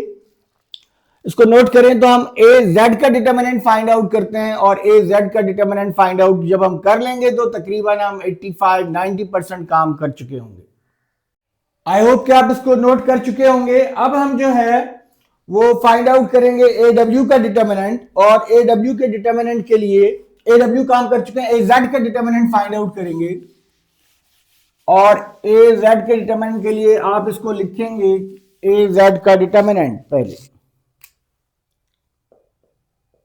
इसको नोट करें तो हम ए जेड का डिटर्मिनेंट फाइंड आउट करते हैं और ए जेड का डिटर्मिनेंट फाइंड आउट जब हम कर लेंगे तो तकरीबन हम 85-90% काम कर चुके होंगे। आई होप कि आप इसको नोट कर चुके होंगे। अब हम जो है वो फाइंड आउट करेंगे ए डब्ल्यू का डिटर्मिनेंट, और ए डब्ल्यू के डिटर्मिनेंट के लिए ए डब्ल्यू काम कर चुके हैं, ए जेड का डिटर्मिनेंट फाइंड आउट करेंगे। और ए जेड के डिटर्मिनेंट के लिए आप इसको लिखेंगे ए जेड का डिटर्मिनेंट। पहले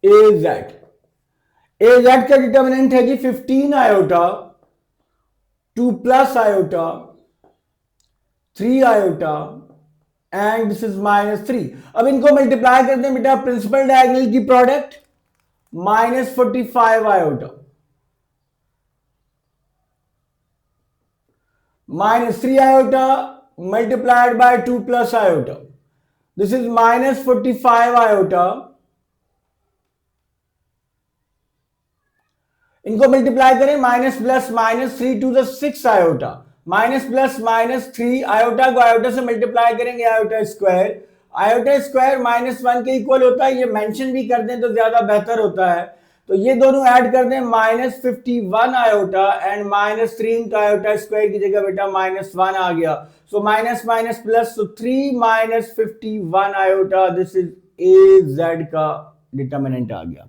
ए जेड का डिटर्मिनेंट है जी 15 iota 2 plus iota 3 iota and this is -3। अब इनको मल्टीप्लाई करते हैं बेटा प्रिंसिपल डायगोनल की product -45 iota -3 iota multiplied by 2 plus iota. This is -45 iota इनको मल्टीप्लाई करें, minus plus minus 3 to the 6 iota, minus plus minus 3, iota को आयोटा से मल्टीप्लाई करेंगे, आयोटा स्क्वायर, आयोटा स्क्वायर -1 के इक्वल होता है, ये मेंशन भी कर दें तो ज्यादा बेहतर होता है। तो ये दोनों ऐड कर दें, -51 iota and -3 into iota square की जगह बेटा -1 आ गया। So minus minus plus, so 3 -51 iota, this is a Z का डिटर्मिनेंट आ गया।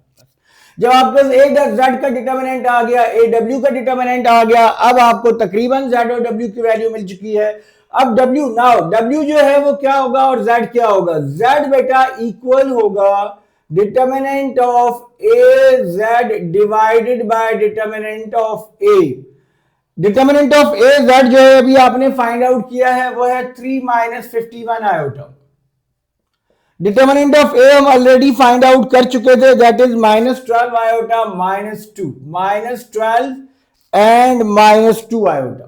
जब आपके पास ए जेड का डिटर्मिनेंट आ गया, ए डब्ल्यू का डिटर्मिनेंट आ गया, अब आपको तकरीबन जेड और डब्ल्यू की वैल्यू मिल चुकी है। अब डब्ल्यू, नाउ डब्ल्यू जो है वो क्या होगा और जेड क्या होगा? जेड बेटा इक्वल होगा determinant of A Z divided by determinant of A. Determinant of A Z जो है अभी आपने फाइंड आउट किया है वो है 3 -51 आयोटा। डिटर्मिनेंट ऑफ ए हम ऑलरेडी फाइंड आउट कर चुके थे, that is -12 iota -2, -12 and -2 iota.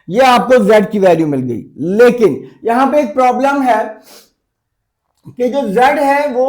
ये आपको z की वैल्यू मिल गई। लेकिन यहां पे एक प्रॉब्लम है कि जो z है वो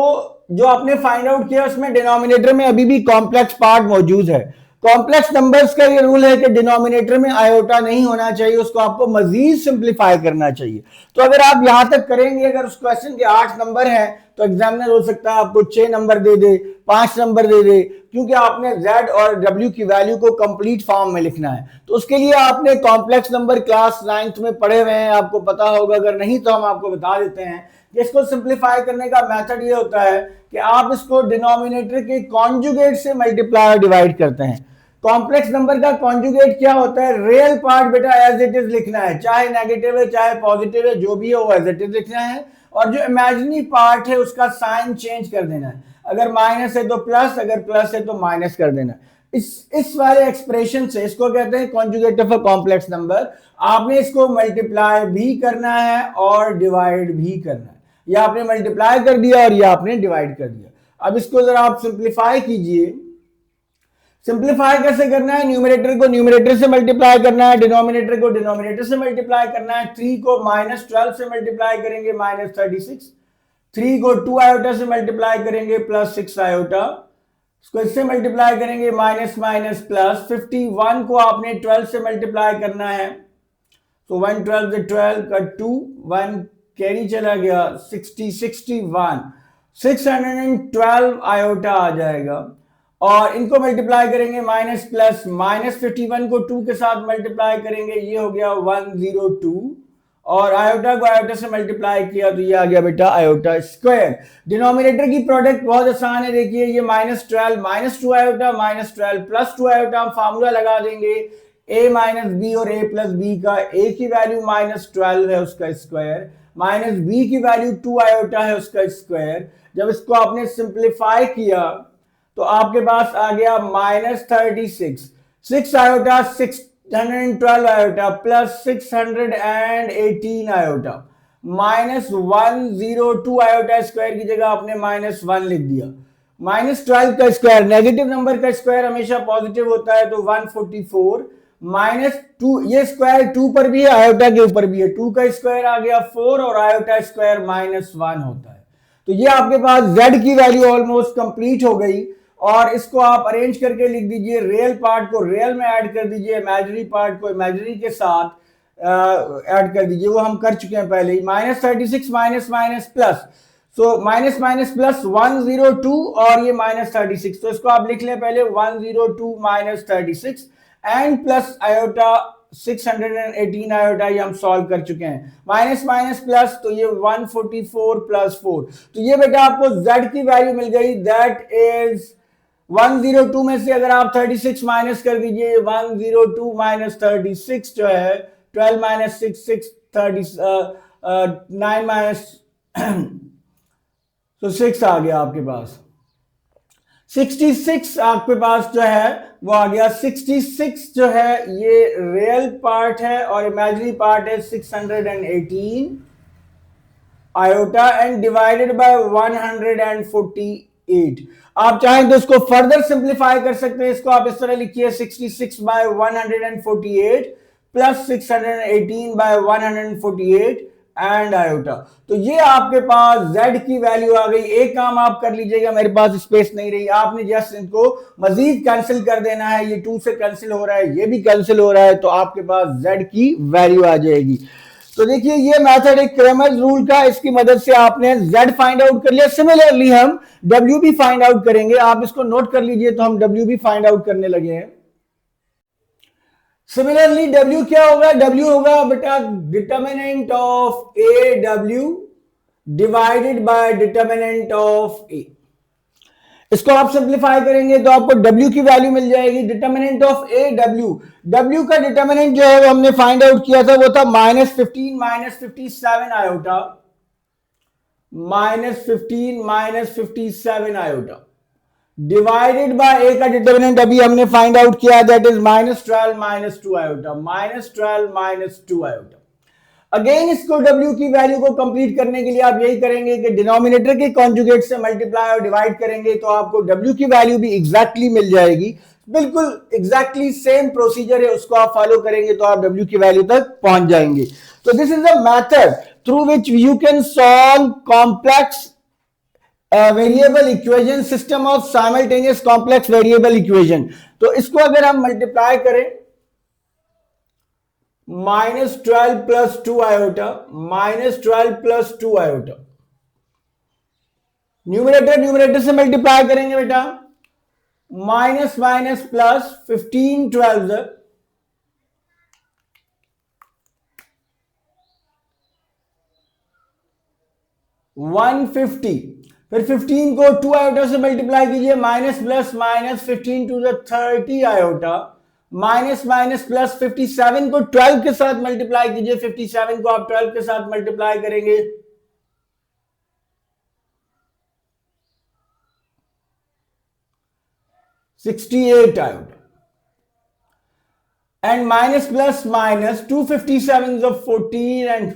जो आपने फाइंड आउट किया उसमें डिनोमिनेटर में अभी भी कॉम्प्लेक्स पार्ट मौजूद है। कॉम्प्लेक्स नंबर्स का ये रूल है कि डिनोमिनेटर में आयोटा नहीं होना चाहिए, उसको आपको मजीद सिंप्लीफाई करना चाहिए। तो अगर आप यहां तक करेंगे, अगर उस क्वेश्चन के 8 नंबर हैं तो एग्जामिनर हो सकता है आपको 6 नंबर दे दे, 5 नंबर दे दे, क्योंकि आपने z और w की वैल्यू को कंप्लीट फॉर्म में लिखना है। तो उसके लिए आपने कॉम्प्लेक्स नंबर क्लास 9th में पढ़े हुए हैं, आपको पता होगा, अगर नहीं तो हम आपको बता देते हैं कि इसको सिंप्लीफाई करने का मेथड ये होता है कि आप इसको डिनोमिनेटर के कॉन्जुगेट से मल्टीप्लाई और डिवाइड करते हैं। कॉम्प्लेक्स नंबर का कॉन्जुगेट क्या होता है? रियल पार्ट बेटा एज इट इज लिखना है, चाहे नेगेटिव है चाहे पॉजिटिव है, जो भी हो एज इट इज लिखना है, और जो इमेजिनरी पार्ट है उसका साइन चेंज कर देना है। अगर माइनस है तो प्लस, अगर प्लस है तो माइनस कर देना। इस वाले एक्सप्रेशन से, इसको कहते हैं conjugate of a complex number, आपने इसको मल्टीप्लाई भी करना है और डिवाइड भी करना है। या आपने मल्टीप्लाई कर दिया और या आपने डिवाइड कर दिया। अब इसको जरा आप सिंप्लीफाई कीजिए। सिंप्लीफाई कैसे करना है? न्यूमरेटर को न्यूमरेटर से मल्टीप्लाई करना है, डिनोमिनेटर को डिनोमिनेटर से मल्टीप्लाई करना है। 3 को -12 से मल्टीप्लाई करेंगे -36, 3 को 2 आयोटा से मल्टीप्लाई करेंगे +6 आयोटा, इसको इससे मल्टीप्लाई करेंगे माइनस माइनस प्लस। 51 को आपने 12 से मल्टीप्लाई करना है, तो 1 12 से 12 का 2, 1 कैरी चला गया, 60 61 612 आयोटा आ जाएगा। और इनको मल्टीप्लाई करेंगे माइनस प्लस, -51 को 2 के साथ मल्टीप्लाई करेंगे, ये हो गया 102, और आयोटा को आयोटा से मल्टीप्लाई किया तो ये आ गया बेटा आयोटा स्क्वायर। डिनोमिनेटर की प्रोडक्ट बहुत आसान है, देखिए ये -12 -2 आयोटा -12 +2 आयोटा, हम फार्मूला लगा देंगे a माइनस बी और a प्लस बी का। a की वैल्यू -12 है उसका स्क्वायर, माइनस b की वैल्यू 2 आयोटा है उसका स्क्वायर। जब इसको आपने सिंप्लीफाई किया तो आपके पास आ गया -36, 6 iota 612 iota plus 618 iota, -102 iota square की जगह आपने -1 लिख दिया। -12 का स्क्वायर, नेगेटिव नंबर का स्क्वायर हमेशा पॉजिटिव होता है, तो 144 -2, ये स्क्वायर 2 पर भी है आयोटा के ऊपर भी है, 2 का स्क्वायर आ गया 4 और आयोटा स्क्वायर -1 होता है। तो ये आपके पास z की वैल्यू ऑलमोस्ट कंप्लीट हो गई। और इसको आप अरेंज करके लिख दीजिए, रियल पार्ट को रियल में ऐड कर दीजिए, इमेजिनरी पार्ट को इमेजिनरी के साथ ऐड कर दीजिए, वो हम कर चुके हैं पहले ही। -36 minus minus plus, so minus minus plus 102 और ये -36, तो इसको आप लिख लें पहले 102 -36 एंड प्लस आयोटा 618 आयोटा, ये हम सॉल्व कर चुके हैं। माइनस माइनस प्लस, तो ये 144 + 4, तो ये बेटा आपको z की वैल्यू मिल गई, दैट इज 102 में से अगर आप 36 माइनस कर दीजिए, 102 - 36 जो है 12 - 6 6 30 9 तो 6 आ गया आपके पास। 66 आपके पास जो है वो आ गया। 66 जो है ये रियल पार्ट है और इमेजिनरी पार्ट है 618 आयोटा एंड डिवाइडेड बाय 148। आप चाहें तो इसको फर्दर सिंप्लीफाई कर सकते हैं, इसको आप इस तरह लिखिए 66/148 प्लस 618/148 एंड आयोटा। तो ये आपके पास z की वैल्यू आ गई। एक काम आप कर लीजिएगा, मेरे पास स्पेस नहीं रही, आपने जस्ट इनको मजीद कैंसिल कर देना है। ये 2 से कैंसिल हो रहा है, ये भी कैंसिल हो रहा है, तो आपके पास z की वैल्यू आ जाएगी। तो देखिए ये मेथड एक क्रैमर्स रूल का, इसकी मदद से आपने z फाइंड आउट कर लिया। सिमिलरली हम w भी फाइंड आउट करेंगे, आप इसको नोट कर लीजिए। तो हम w भी फाइंड आउट करने लगे हैं। सिमिलरली W क्या होगा? W होगा बेटा determinant of A W divided by determinant of A. इसको आप सिंप्लीफाई करेंगे तो आपको W की वैल्यू मिल जाएगी। डिटर्मिनेंट ऑफ ए W का डिटर्मिनेंट जो है वो हमने फाइंड आउट किया था, वो था -15 -57 आयोटा, -15 -57 आयोटा डिवाइडेड बाय ए का डिटर्मिनेंट अभी हमने फाइंड आउट किया, that is -12 -2 iota, -12 -2 iota. Again इसको W की वैल्यू को कंप्लीट करने के लिए आप यही करेंगे कि डिनोमिनेटर के कॉन्जुगेट से मल्टीप्लाई और डिवाइड करेंगे, तो आपको W की वैल्यू भी एग्जैक्टली मिल जाएगी। बिल्कुल एग्जैक्टली सेम प्रोसीजर है, उसको आप फॉलो करेंगे तो आप W की वैल्यू तक पहुंच जाएंगे। तो this is a method through which you can solve complex variable equation, system of simultaneous complex variable equation. तो इसको अगर हम मल्टीप्लाई करें, -12 + 2 आयोटा, -12 + 2 आयोटा, न्यूमरेटर से मल्टीप्लाई करेंगे बेटा, माइनस माइनस प्लस 15 12 150, फिर 15 को 2 आयोटा से मल्टीप्लाई कीजिए, minus plus minus 15 to the 30 iota, minus minus plus 57 को 12 के साथ मल्टीप्लाई कीजिए, 57 को आप 12 के साथ मल्टीप्लाई करेंगे, 68 iota, and minus plus minus 257 of 14 and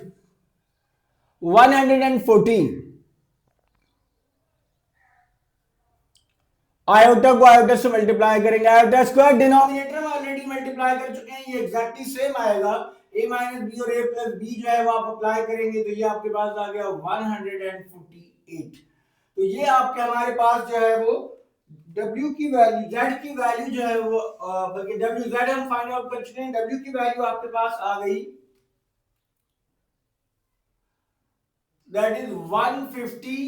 114 iota को आयोटा से मल्टीप्लाई करेंगे, आयोटा स्क्वायर डिनोमिनेटर में ऑलरेडी मल्टीप्लाई कर चुके हैं, ये एग्जैक्टली सेम आएगा। a माइनस बी और a प्लस बी जो है वो आप अप्लाई करेंगे तो ये आपके पास आ गया 148। तो ये आपके हमारे पास जो है वो W की वैल्यू, Z की वैल्यू जो है वो बल्कि W Z हम फाइंड आउट कर चुके हैं, W की वैल्यू आपके पास आ गई, दैट इज 150।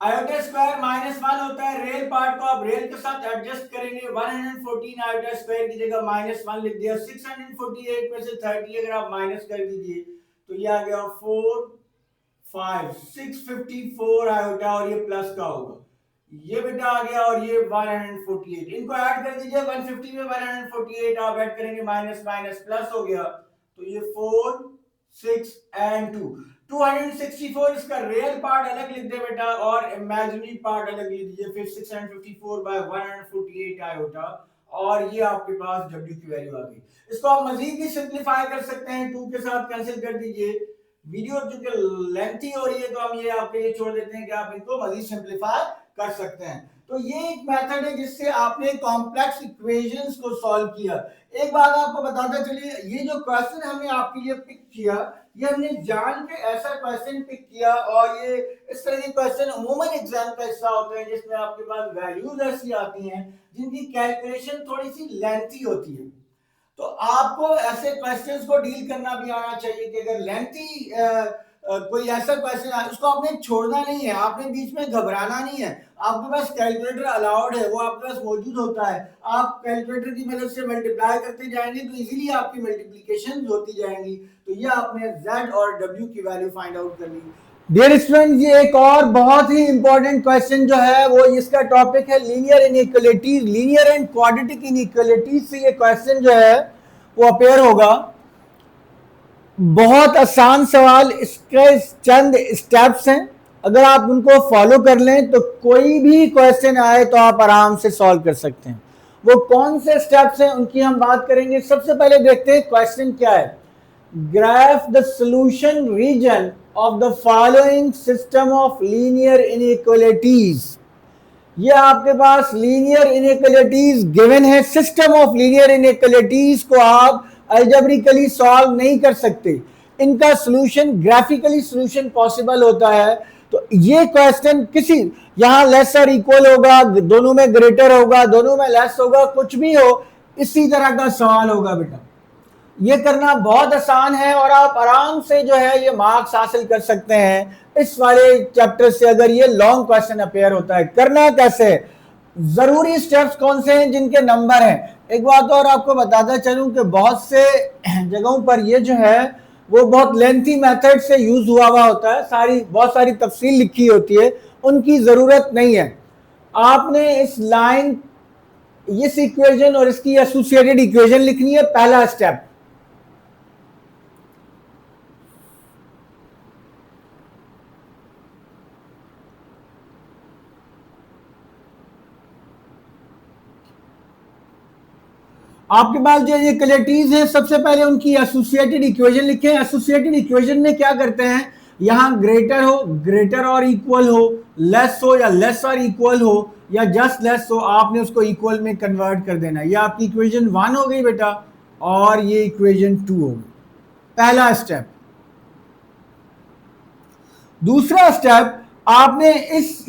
आयोटा स्क्वायर -1 होता है, रियल पार्ट को आप रियल के साथ एडजस्ट करेंगे, 114 आयोटा स्क्वायर की जगह -1 लिख दिया, 648 में से 30 अगर आप माइनस कर दीजिए तो ये आ गया 4 5 654 आयोटा, और ये प्लस का होगा, ये बेटा आ गया, और ये 148, इनको ऐड कर दीजिए, 150 में 148 आप ऐड करेंगे, माइनस माइनस प्लस हो गया, तो ये 4 6 and 2 264, इसका रियल पार्ट अलग लिख दे बेटा और इमेजिनरी पार्ट अलग लिख दीजिए, फिर 654 by 148 आयोटा, और ये आपके पास W की वैल्यू आ गई। इसको आप मजीद भी सिंप्लीफाई कर सकते हैं, 2 के साथ कैंसिल कर दीजिए। वीडियो चूंकि लेंथी हो रही है तो हम ये आपके लिए छोड़ देते हैं कि आप इनको मजीद सिंप्लीफाई कर सकते हैं। तो ये एक मेथड है जिससे आपने कॉम्प्लेक्स इक्वेशंस को सॉल्व किया। एक बात आपको बताता चलिए, ये जो क्वेश्चन हमने आपके लिए पिक किया, ये हमने जान के ऐसा क्वेश्चन पिक किया, और ये इस तरह के क्वेश्चन अमूमन एग्जाम का हिस्सा होते हैं जिसमें आपके पास वैल्यूज ऐसी आती हैं जिनकी कैलकुलेशन थोड़ी सी लेंथी होती है। तो आपको ऐसे क्वेश्चंस को डील करना भी आना चाहिए कि अगर लेंथी कोई ऐसा क्वेश्चन आए उसको आपने छोड़ना नहीं है, आपने बीच में घबराना नहीं है। आपके पास कैलकुलेटर अलाउड है, वो आपके पास मौजूद होता है, आप कैलकुलेटर की मदद से मल्टीप्लाई करते जाएंगे तो इजीली आपकी मल्टीप्लिकेशन होती जाएंगी। तो ये आपने Z और W की वैल्यू फाइंड आउट कर ली। डियर स्टूडेंट, ये एक और बहुत ही इंपॉर्टेंट क्वेश्चन जो है वो इसका टॉपिक है linear inequalities, linear and quadratic inequalities से ये क्वेश्चन जो है वो अपेयर होगा। बहुत आसान सवाल, इसके चंद स्टेप्स हैं, अगर आप उनको फॉलो कर लें तो कोई भी क्वेश्चन आए तो आप आराम से सॉल्व कर सकते हैं। वो कौन से स्टेप्स हैं उनकी हम बात करेंगे। सबसे पहले देखते हैं क्वेश्चन क्या है। Graph the solution region of the following system of linear inequalities. ये आपके पास लीनियर इनइक्वालिटीज गिवन है। सिस्टम ऑफ लीनियर इनइक्वालिटीज को आप अलजेब्रिकली सॉल्व नहीं कर सकते, इनका सॉल्यूशन ग्राफिकली सॉल्यूशन पॉसिबल होता है। तो ये क्वेश्चन किसी यहां लेस और इक्वल होगा, दोनों में ग्रेटर होगा, दोनों में लेस होगा, कुछ भी हो, इसी तरह का सवाल होगा बेटा। ये करना बहुत आसान है और आप आराम से जो है ये मार्क्स हासिल कर सकते हैं इस वाले चैप्टर से अगर ये लॉन्ग क्वेश्चन अपेयर होता है। करना कैसे, जरूरी स्टेप्स कौन से हैं जिनके नंबर हैं। एक बात और आपको बताता चलूं कि बहुत से जगहों पर ये जो है वो बहुत लेंथी मेथड से यूज हुआ होता है, बहुत सारी तफसील लिखी होती है, उनकी जरूरत नहीं है। आपने इस लाइन, इस इक्वेशन और इसकी एसोसिएटेड इक्वेशन लिखनी है, पहला स्टेप। आपके पास जो ये क्वालिटीज है, सबसे पहले उनकी एसोसिएटेड इक्वेशन लिखें। एसोसिएटेड इक्वेशन में क्या करते हैं, यहां ग्रेटर हो, ग्रेटर और इक्वल हो, लेस हो या लेस और इक्वल हो, या जस्ट लेस हो, आपने उसको इक्वल में कन्वर्ट कर देना है। ये आपकी इक्वेशन 1 हो गई बेटा और ये इक्वेशन 2 हो गई, पहला स्टेप। दूसरा स्टेप, आपने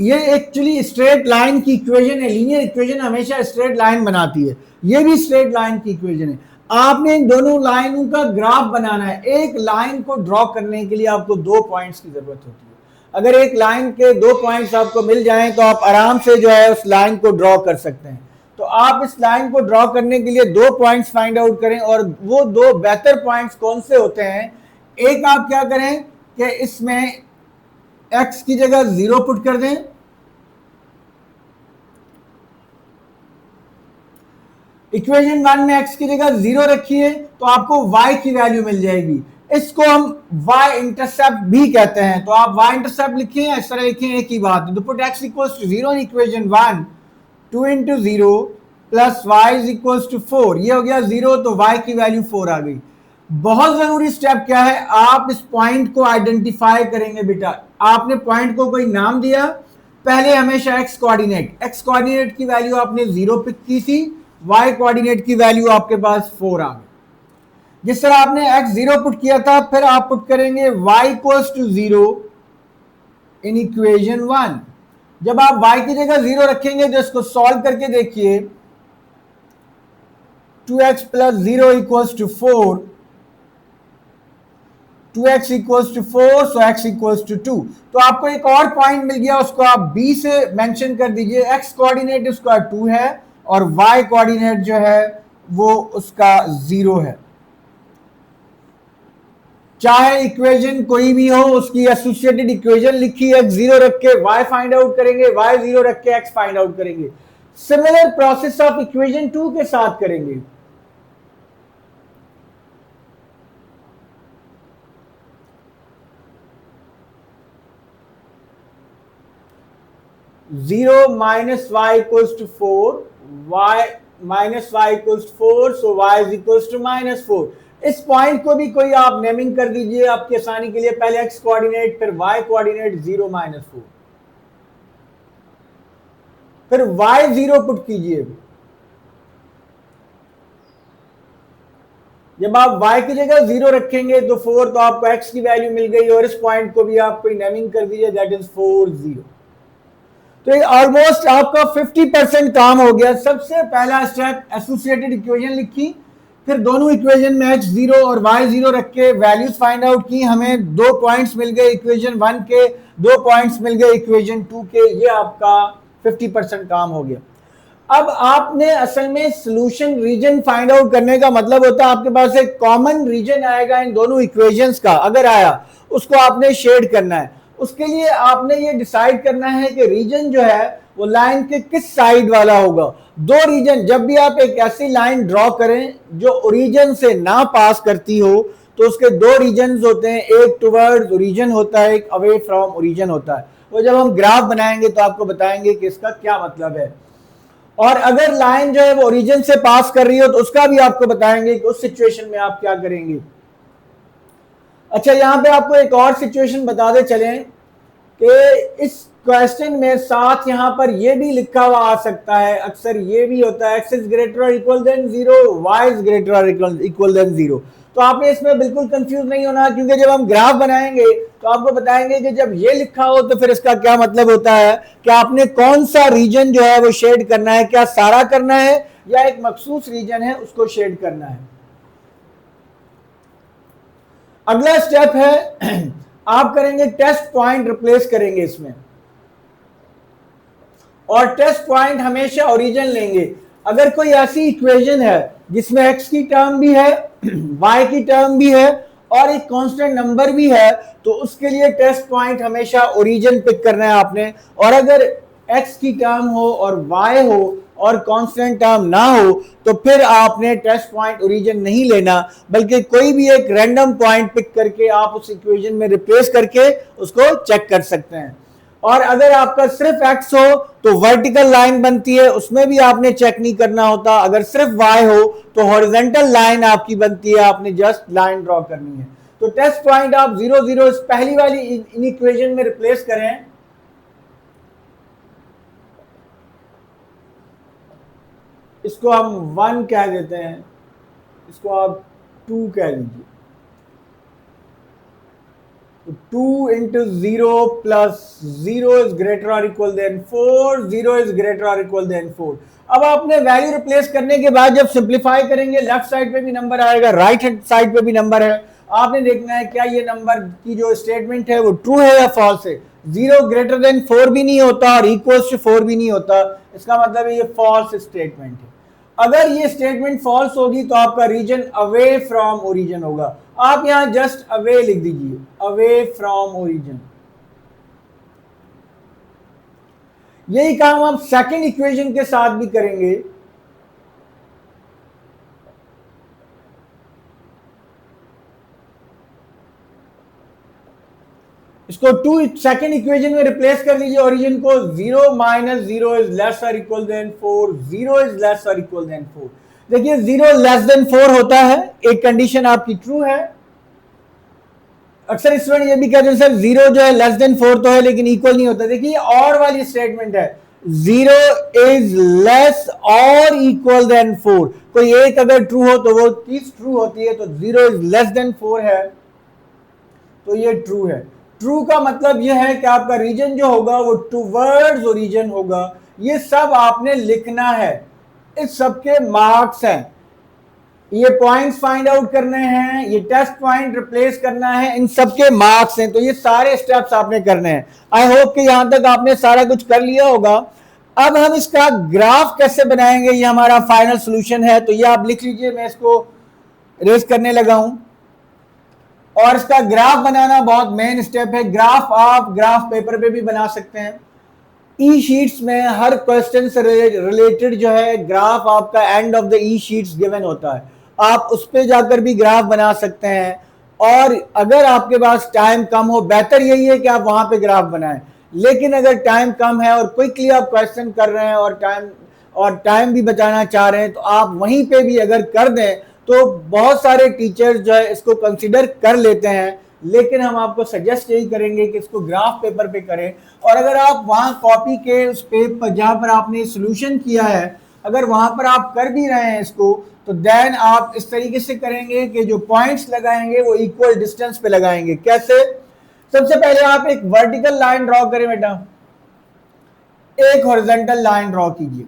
ये एक्चुअली स्ट्रेट लाइन की इक्वेशन है, लीनियर इक्वेशन हमेशा स्ट्रेट लाइन बनाती है, ये भी स्ट्रेट लाइन की इक्वेशन है। आपने इन दोनों लाइनों का ग्राफ बनाना है। एक लाइन को ड्रॉ करने के लिए आपको 2 पॉइंट्स की जरूरत होती है। अगर एक लाइन के 2 पॉइंट्स आपको मिल जाएं तो आप आराम से जो है उस लाइन को ड्रॉ कर सकते हैं। तो आप इस लाइन को ड्रॉ करने के लिए 2 पॉइंट्स फाइंड आउट करें, और वो 2 बेहतर पॉइंट्स कौन से होते हैं। एक आप क्या करें कि इसमें x की जगह 0 पुट कर दें, इक्वेशन 1 में x की जगह 0 रखिए तो आपको y की वैल्यू मिल जाएगी। इसको हम y इंटरसेप्ट भी कहते हैं। तो आप y इंटरसेप्ट लिखिए, इस तरह लिखें, एक ही बात है। तो put x equals to 0 in equation 1, 2 into 0 plus y is equals to 4, ये हो गया 0, तो y की वैल्यू 4 आ गई। बहुत जरूरी स्टेप क्या है, आप इस पॉइंट को आइडेंटिफाई करेंगे बेटा। आपने पॉइंट को कोई नाम दिया, पहले हमेशा x कोऑर्डिनेट की वैल्यू आपने 0 पिक की थी, y कोऑर्डिनेट की वैल्यू आपके पास 4 आ गई। जिस तरह आपने x 0 पुट किया था, फिर आप पुट करेंगे y equals to 0 in equation 1। जब आप y की जगह 0 रखेंगे तो इसको सॉल्व करके देखिए, 2x plus 0 equals to 4, 2x equals to 4, so x equals to 2। तो आपको एक और पॉइंट मिल गया, उसको आप b से मेंशन कर दीजिए। x कोऑर्डिनेट उसका 2 है और y कोऑर्डिनेट जो है वो उसका 0 है। चाहे इक्वेशन कोई भी हो, उसकी एसोसिएटेड इक्वेशन लिखी, x 0 रख के y फाइंड आउट करेंगे, y 0 रख के x फाइंड आउट करेंगे। सिमिलर प्रोसेस आप इक्वेशन 2 के साथ करेंगे। Zero minus y equals to 4, y minus y equals 4, so y is equals to -4। इस पॉइंट को भी कोई आप नेमिंग कर दीजिए आपकी आसानी के लिए, पहले x कोऑर्डिनेट फिर y कोऑर्डिनेट 0 -4, फिर y 0 पुट कीजिए। जब आप y की जगह 0 रखेंगे तो 4, तो आपको x की वैल्यू मिल गई, और इस पॉइंट को भी आप कोई नेमिंग कर दीजिए, दैट इज 4 0। तो ये ऑलमोस्ट आपका 50% काम हो गया। सबसे पहला स्टेप, एसोसिएटेड इक्वेशन लिखी, फिर दोनों इक्वेशन में x 0 और y 0 रख के वैल्यूज फाइंड आउट की, हमें 2 पॉइंट्स मिल गए इक्वेशन 1 के, 2 पॉइंट्स मिल गए इक्वेशन 2 के। ये आपका 50% काम हो गया। अब आपने असल में सॉल्यूशन रीजन फाइंड आउट करने का मतलब होता है आपके पास एक कॉमन रीजन आएगा इन दोनों इक्वेशंस का, अगर आया उसको आपने शेड करना है। उसके लिए आपने ये डिसाइड करना है कि रीजन जो है वो लाइन के किस साइड वाला होगा। 2 रीजन, जब भी आप एक ऐसी लाइन ड्रॉ करें जो ओरिजिन से ना पास करती हो, तो उसके 2 रीजन होते हैं, एक टुवर्ड्स ओरिजिन होता है, एक अवे फ्रॉम ओरिजिन होता है। वो जब हम ग्राफ बनाएंगे तो आपको बताएंगे कि इसका क्या मतलब है। और अगर लाइन जो है वो ओरिजिन से पास कर रही हो तो उसका भी आपको बताएंगे कि उस सिचुएशन में आप क्या करेंगे। अच्छा, यहां पे आपको एक और सिचुएशन बताते चलें कि इस क्वेश्चन में साथ यहां पर ये भी लिखा हुआ आ सकता है, अक्सर ये भी होता है, x इज ग्रेटर और equal than 0, y is greater और इक्वल देन 0। तो आपने इसमें बिल्कुल कंफ्यूज नहीं होना, क्योंकि जब हम ग्राफ बनाएंगे तो आपको बताएंगे कि जब ये लिखा हो तो फिर इसका क्या मतलब होता है कि आपने कौन सा रीजन जो है वो शेड करना है, क्या सारा करना है या एक मखसूस रीजन है उसको शेड करना है। अगला स्टेप है आप करेंगे टेस्ट पॉइंट रिप्लेस करेंगे इसमें, और टेस्ट पॉइंट हमेशा ओरिजिन लेंगे। अगर कोई ऐसी इक्वेशन है जिसमें x की टर्म भी है y की टर्म भी है और एक कांस्टेंट नंबर भी है, तो उसके लिए टेस्ट पॉइंट हमेशा ओरिजिन पिक करना है आपने। और अगर x की टर्म हो और y हो और कांस्टेंट टर्म ना हो तो फिर आपने टेस्ट पॉइंट ओरिजिन नहीं लेना, बल्कि कोई भी एक रैंडम पॉइंट पिक करके आप उस इक्वेशन में रिप्लेस करके उसको चेक कर सकते हैं। और अगर आपका सिर्फ x हो तो वर्टिकल लाइन बनती है, उसमें भी आपने चेक नहीं करना होता। अगर सिर्फ y हो तो हॉरिजॉन्टल लाइन आपकी बनती है, आपने जस्ट लाइन ड्रॉ करनी है। तो टेस्ट पॉइंट आप 0 0 इस पहली वाली इन इक्वेशन में रिप्लेस करें। इसको हम 1 कह देते हैं, इसको आप 2 कह लीजिए। 2 into 0 plus 0 is greater or equal than 4, 0 is greater or equal than 4। अब आपने वैल्यू रिप्लेस करने के बाद जब सिंप्लीफाई करेंगे, लेफ्ट साइड पे भी नंबर आएगा, राइट हैंड साइड पे भी नंबर है। आपने देखना है क्या ये नंबर की जो स्टेटमेंट है वो ट्रू है या फॉल्स है। 0 ग्रेटर देन 4 भी नहीं होता और इक्वल्स टू 4 भी नहीं होता, इसका मतलब है ये फॉल्स स्टेटमेंट है। अगर ये स्टेटमेंट फॉल्स होगी तो आपका रीजन अवे फ्रॉम ओरिजिन होगा। आप यहां जस्ट अवे लिख दीजिए, अवे फ्रॉम ओरिजिन। यही काम आप सेकंड इक्वेशन के साथ भी करेंगे। इसको 2 सेकंड इक्वेशन में रिप्लेस कर लीजिए ओरिजिन को। 0 माइनस 0 इज लेस और इक्वल देन 4, 0 इज लेस और इक्वल देन 4। देखिए 0 लेस देन 4 होता है, एक कंडीशन आपकी ट्रू है। अक्सर स्टूडेंट ये भी कहते हैं सर 0 जो है लेस देन 4 तो है लेकिन इक्वल नहीं होता। देखिए और वाली स्टेटमेंट है, 0 इज लेस और इक्वल देन 4। कोई एक अगर ट्रू हो तो वो चीज ट्रू होती है, तो 0 इज लेस देन 4 है तो ये ट्रू है। ट्रू का मतलब यह है कि आपका रीजन जो होगा वो टुवर्ड्स ओरिजिन होगा। ये सब आपने लिखना है, इस सब के मार्क्स हैं, ये पॉइंट्स फाइंड आउट करने हैं, ये टेस्ट पॉइंट रिप्लेस करना है, इन सब के मार्क्स हैं। तो ये सारे स्टेप्स आपने करने हैं। आई होप कि यहां तक आपने सारा कुछ कर लिया होगा। अब हम इसका ग्राफ कैसे बनाएंगे, ये हमारा फाइनल सोल्यूशन है। तो ये आप लिख लीजिए, मैं इसको रेस करने लगा हूं। और इसका ग्राफ बनाना बहुत मेन स्टेप है। ग्राफ आप ग्राफ पेपर पे भी बना सकते हैं। ई शीट्स में हर क्वेश्चन से रिलेटेड जो है ग्राफ आपका end of the E sheets given होता है, आप उस पे जाकर भी ग्राफ बना सकते हैं। और अगर आपके पास टाइम कम हो, बेहतर यही है कि आप वहां पे ग्राफ बनाएं। लेकिन अगर टाइम कम है और क्विकली आप क्वेश्चन कर रहे हैं और टाइम भी बचाना चाह रहे हैं, तो आप वहीं पे भी अगर कर दें तो बहुत सारे टीचर्स जो है इसको कंसिडर कर लेते हैं। लेकिन हम आपको सजेस्ट यही करेंगे कि इसको ग्राफ पेपर पे करें। और अगर आप वहां कॉपी के उस पेपर जहां पर आपने सोल्यूशन किया है, अगर वहां पर आप कर भी रहे हैं इसको, तो देन आप इस तरीके से करेंगे कि जो पॉइंट्स लगाएंगे वो इक्वल डिस्टेंस पे लगाएंगे। कैसे? सबसे पहले आप एक वर्टिकल लाइन ड्रॉ करें बेटा, एक हॉरिजॉन्टल लाइन ड्रॉ कीजिए।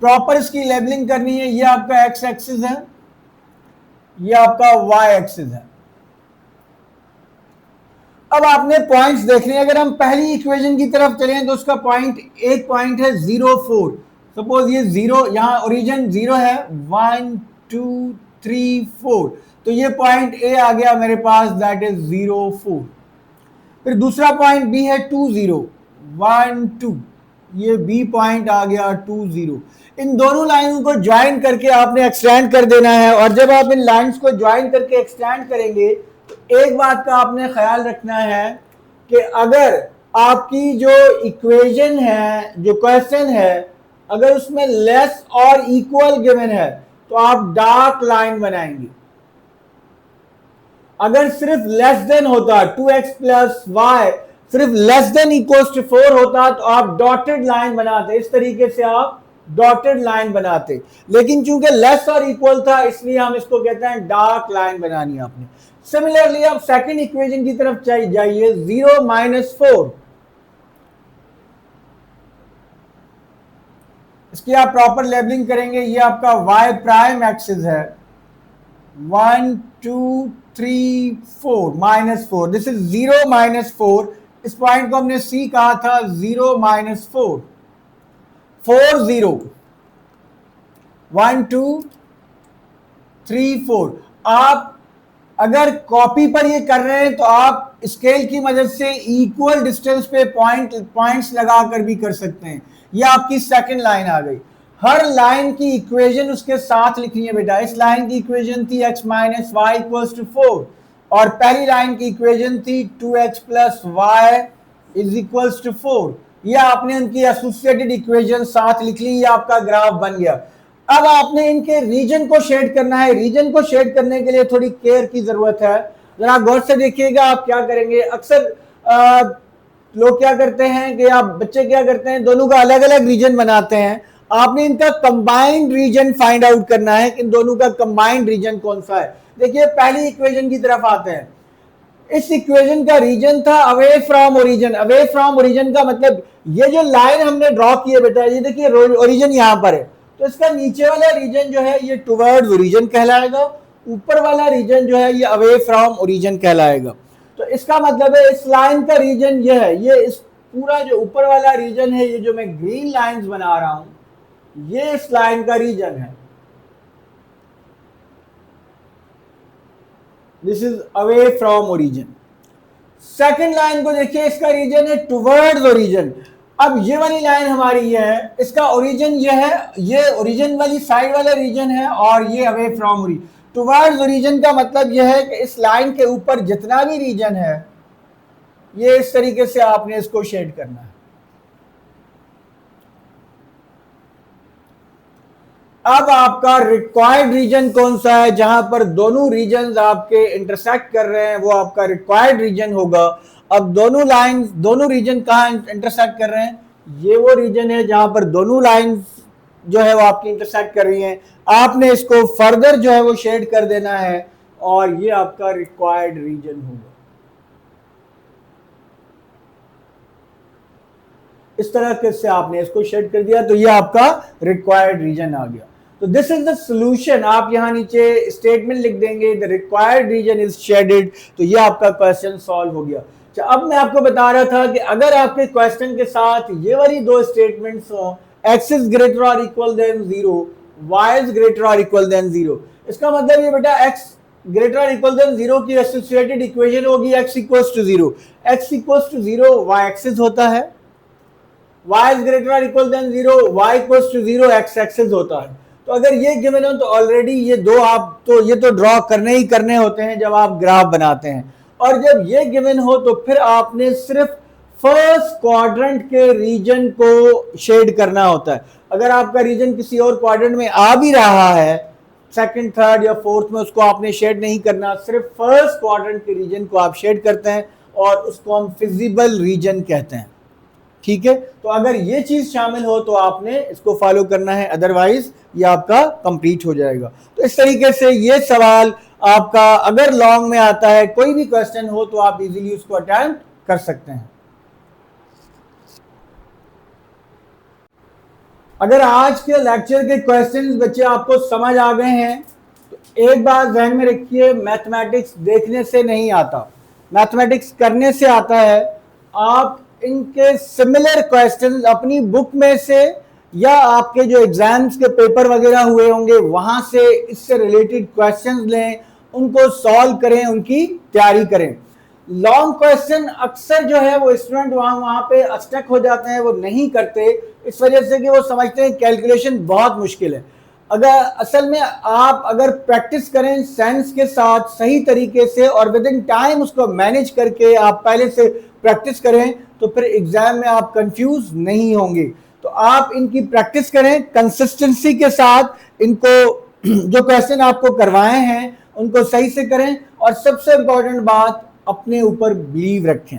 प्रॉपर इसकी लेबलिंग करनी है। ये आपका एक्स एक्सिस है, ये आपका वाई एक्सिस है। अब आपने पॉइंट्स देखने हैं। अगर हम पहली इक्वेशन की तरफ चलें तो उसका पॉइंट, एक पॉइंट है 0 4। सपोज ये 0, यहां ओरिजिन 0 है, 1 2 3 4, तो ये पॉइंट ए आ गया मेरे पास, दैट इज 0 4। फिर दूसरा पॉइंट बी है 2 0 1 2, ये बी पॉइंट आ गया 2 0। इन दोनों लाइनों को ज्वाइन करके आपने एक्सटेंड कर देना है। और जब आप इन लाइंस को ज्वाइन करके एक्सटेंड करेंगे तो एक बात का आपने ख्याल रखना है कि अगर आपकी जो इक्वेशन है, जो क्वेश्चन है, अगर उसमें लेस और इक्वल गिवन है तो आप डार्क लाइन बनाएंगे। अगर सिर्फ लेस देन होता 2x प्लस वाई सिर्फ लेस देन इक्वल्स टू 4 होता तो आप डॉटेड लाइन बनाते। इस तरीके से आप डॉटेड लाइन बनाते, लेकिन चूंकि लेस और इक्वल था इसलिए हम इसको कहते हैं डार्क लाइन बनानी आपने। सिमिलरली अब सेकंड इक्वेशन की तरफ जाइए, 0 माइनस 4, इसकी आप प्रॉपर लेबलिंग करेंगे, ये आपका y प्राइम एक्सिस है, 1 2 3 4 माइनस 4, दिस इज 0 माइनस 4, इस पॉइंट को हमने c कहा था, 0 माइनस 4 4 0 1 2 3 4। आप अगर कॉपी पर ये कर रहे हैं तो आप स्केल की मदद से इक्वल डिस्टेंस पे पॉइंट्स लगाकर भी कर सकते हैं। ये आपकी सेकंड लाइन आ गई। हर लाइन की इक्वेशन उसके साथ लिखनी है बेटा। इस लाइन की इक्वेशन थी x minus y equals to 4 और पहली लाइन की इक्वेशन थी 2x plus y is equals to 4। ये आपने उनकी एसोसिएटेड इक्वेशन साथ लिख ली, ये आपका ग्राफ बन गया। अब आपने इनके रीजन को शेड करना है। रीजन को शेड करने के लिए थोड़ी केयर की जरूरत है। जरा गौर से देखिएगा आप क्या करेंगे। अक्सर लोग क्या करते हैं कि आप बच्चे क्या करते हैं, दोनों का अलग अलग रीजन बनाते हैं। आपने इनका कंबाइंड रीजन फाइंड आउट करना है कि इन दोनों का कंबाइंड रीजन कौन सा है। देखिए पहली इक्वेशन की तरफ आते हैं। इस इक्वेशन का रीजन था away from origin. Away from origin का मतलब ये जो लाइन हमने ड्रॉ की है बेटा, ये देखिए ओरिजिन यहां पर है, तो इसका नीचे वाला रीजन जो है ये टुवर्ड्स ओरिजिन कहलाएगा, ऊपर वाला रीजन जो है ये अवे फ्रॉम ओरिजिन कहलाएगा। तो इसका मतलब है इस लाइन का रीजन ये है, ये इस पूरा जो ऊपर वाला रीजन है, ये जो मैं ग्रीन लाइंस बना रहा हूं, ये इस लाइन का रीजन है। This is away from origin. Second line को देखिए, इसका रीजन है टुवर्ड्स ओरिजिन। अब ये वाली लाइन हमारी ये है, इसका ओरिजिन ये है, ये ओरिजिन वाली साइड वाला रीजन है और ये away from origin. Towards origin का मतलब ये है कि इस लाइन के ऊपर जितना भी रीजन है ये इस तरीके से आपने इसको शेड करना है। अब आपका रिक्वायर्ड रीजन कौन सा है, जहां पर दोनों रीजन आपके इंटरसेक्ट कर रहे हैं, वो आपका रिक्वायर्ड रीजन होगा। अब दोनों लाइन, दोनों रीजन कहां इंटरसेक्ट कर रहे हैं, ये वो रीजन है जहां पर दोनों लाइन जो है वो आपकी इंटरसेक्ट कर रही हैं। आपने इसको फर्दर जो है वो शेड कर देना है और ये आपका रिक्वायर्ड रीजन होगा। इस तरह से आपने इसको शेड कर दिया तो ये आपका रिक्वायर्ड रीजन आ गया। तो दिस इज द सॉल्यूशन। आप यहां नीचे स्टेटमेंट लिख देंगे, the required region is shaded, तो ये आपका क्वेश्चन सॉल्व हो गया। अब मैं आपको बता रहा था कि अगर आपके क्वेश्चन के साथ ये वाली दो स्टेटमेंट्स हो, x इज ग्रेटर और equal than 0, y is greater और इक्वल देन 0, इसका मतलब ये बेटा x ग्रेटर और इक्वल देन 0 की एसोसिएटेड इक्वेशन होगी x equals to 0। x equals to 0 y axis होता है, y इज ग्रेटर और equal than 0, y equals to 0 x axis होता है। तो अगर ये गिवन हो तो ऑलरेडी ये दो आप तो ये तो ड्रॉ करने ही करने होते हैं जब आप ग्राफ बनाते हैं। और जब ये गिवन हो तो फिर आपने सिर्फ फर्स्ट क्वाड्रेंट के रीजन को शेड करना होता है। अगर आपका रीजन किसी और क्वाड्रेंट में आ भी रहा है, सेकंड, थर्ड या फोर्थ में, उसको आपने शेड नहीं करना, सिर्फ फर्स्ट क्वाड्रेंट के रीजन को आप शेड करते हैं और उसको हम फिजिबल रीजन कहते हैं। ठीक है, तो अगर ये चीज शामिल हो तो आपने इसको फॉलो करना है, अदरवाइज ये आपका कंप्लीट हो जाएगा। तो इस तरीके से ये सवाल आपका अगर लॉन्ग में आता है, कोई भी क्वेश्चन हो तो आप इजीली उसको अटेम्प्ट कर सकते हैं। अगर आज के लेक्चर के क्वेश्चंस बच्चे आपको समझ आ गए हैं तो एक बात ध्यान में रखिए, मैथमेटिक्स देखने से नहीं आता, मैथमेटिक्स करने से आता है। आप इनके सिमिलर क्वेश्चंस अपनी बुक में से या आपके जो एग्जाम्स के पेपर वगैरह हुए होंगे वहां से इससे रिलेटेड क्वेश्चंस लें, उनको सॉल्व करें, उनकी तैयारी करें। लॉन्ग क्वेश्चन अक्सर जो है वो स्टूडेंट वहां पे स्टक हो जाते हैं, वो नहीं करते इस वजह से कि वो समझते हैं कैलकुलेशन बहुत मुश्किल है। अगर असल में आप अगर प्रैक्टिस करें सेंस के साथ सही तरीके से और विद इन टाइम उसको मैनेज करके आप पहले से प्रैक्टिस करें तो फिर एग्जाम में आप कंफ्यूज नहीं होंगे। तो आप इनकी प्रैक्टिस करें कंसिस्टेंसी के साथ, इनको जो क्वेश्चन आपको करवाए हैं उनको सही से करें और सबसे इंपॉर्टेंट बात, अपने ऊपर बिलीव रखें।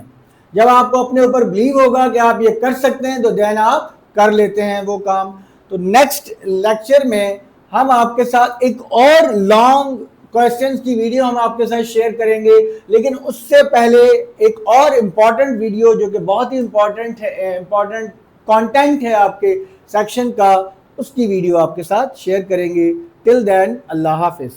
जब आपको अपने ऊपर बिलीव होगा कि आप ये कर सकते हैं तो देन आप कर लेते हैं वो काम। तो नेक्स्ट लेक्चर में हम आपके साथ एक और लॉन्ग क्वेश्चंस की वीडियो हम आपके साथ शेयर करेंगे, लेकिन उससे पहले एक और इम्पॉर्टेंट वीडियो जो कि बहुत ही इम्पॉर्टेंट है, इम्पॉर्टेंट कंटेंट है आपके सेक्शन का, उसकी वीडियो आपके साथ शेयर करेंगे। टिल देन अल्लाह हाफिज।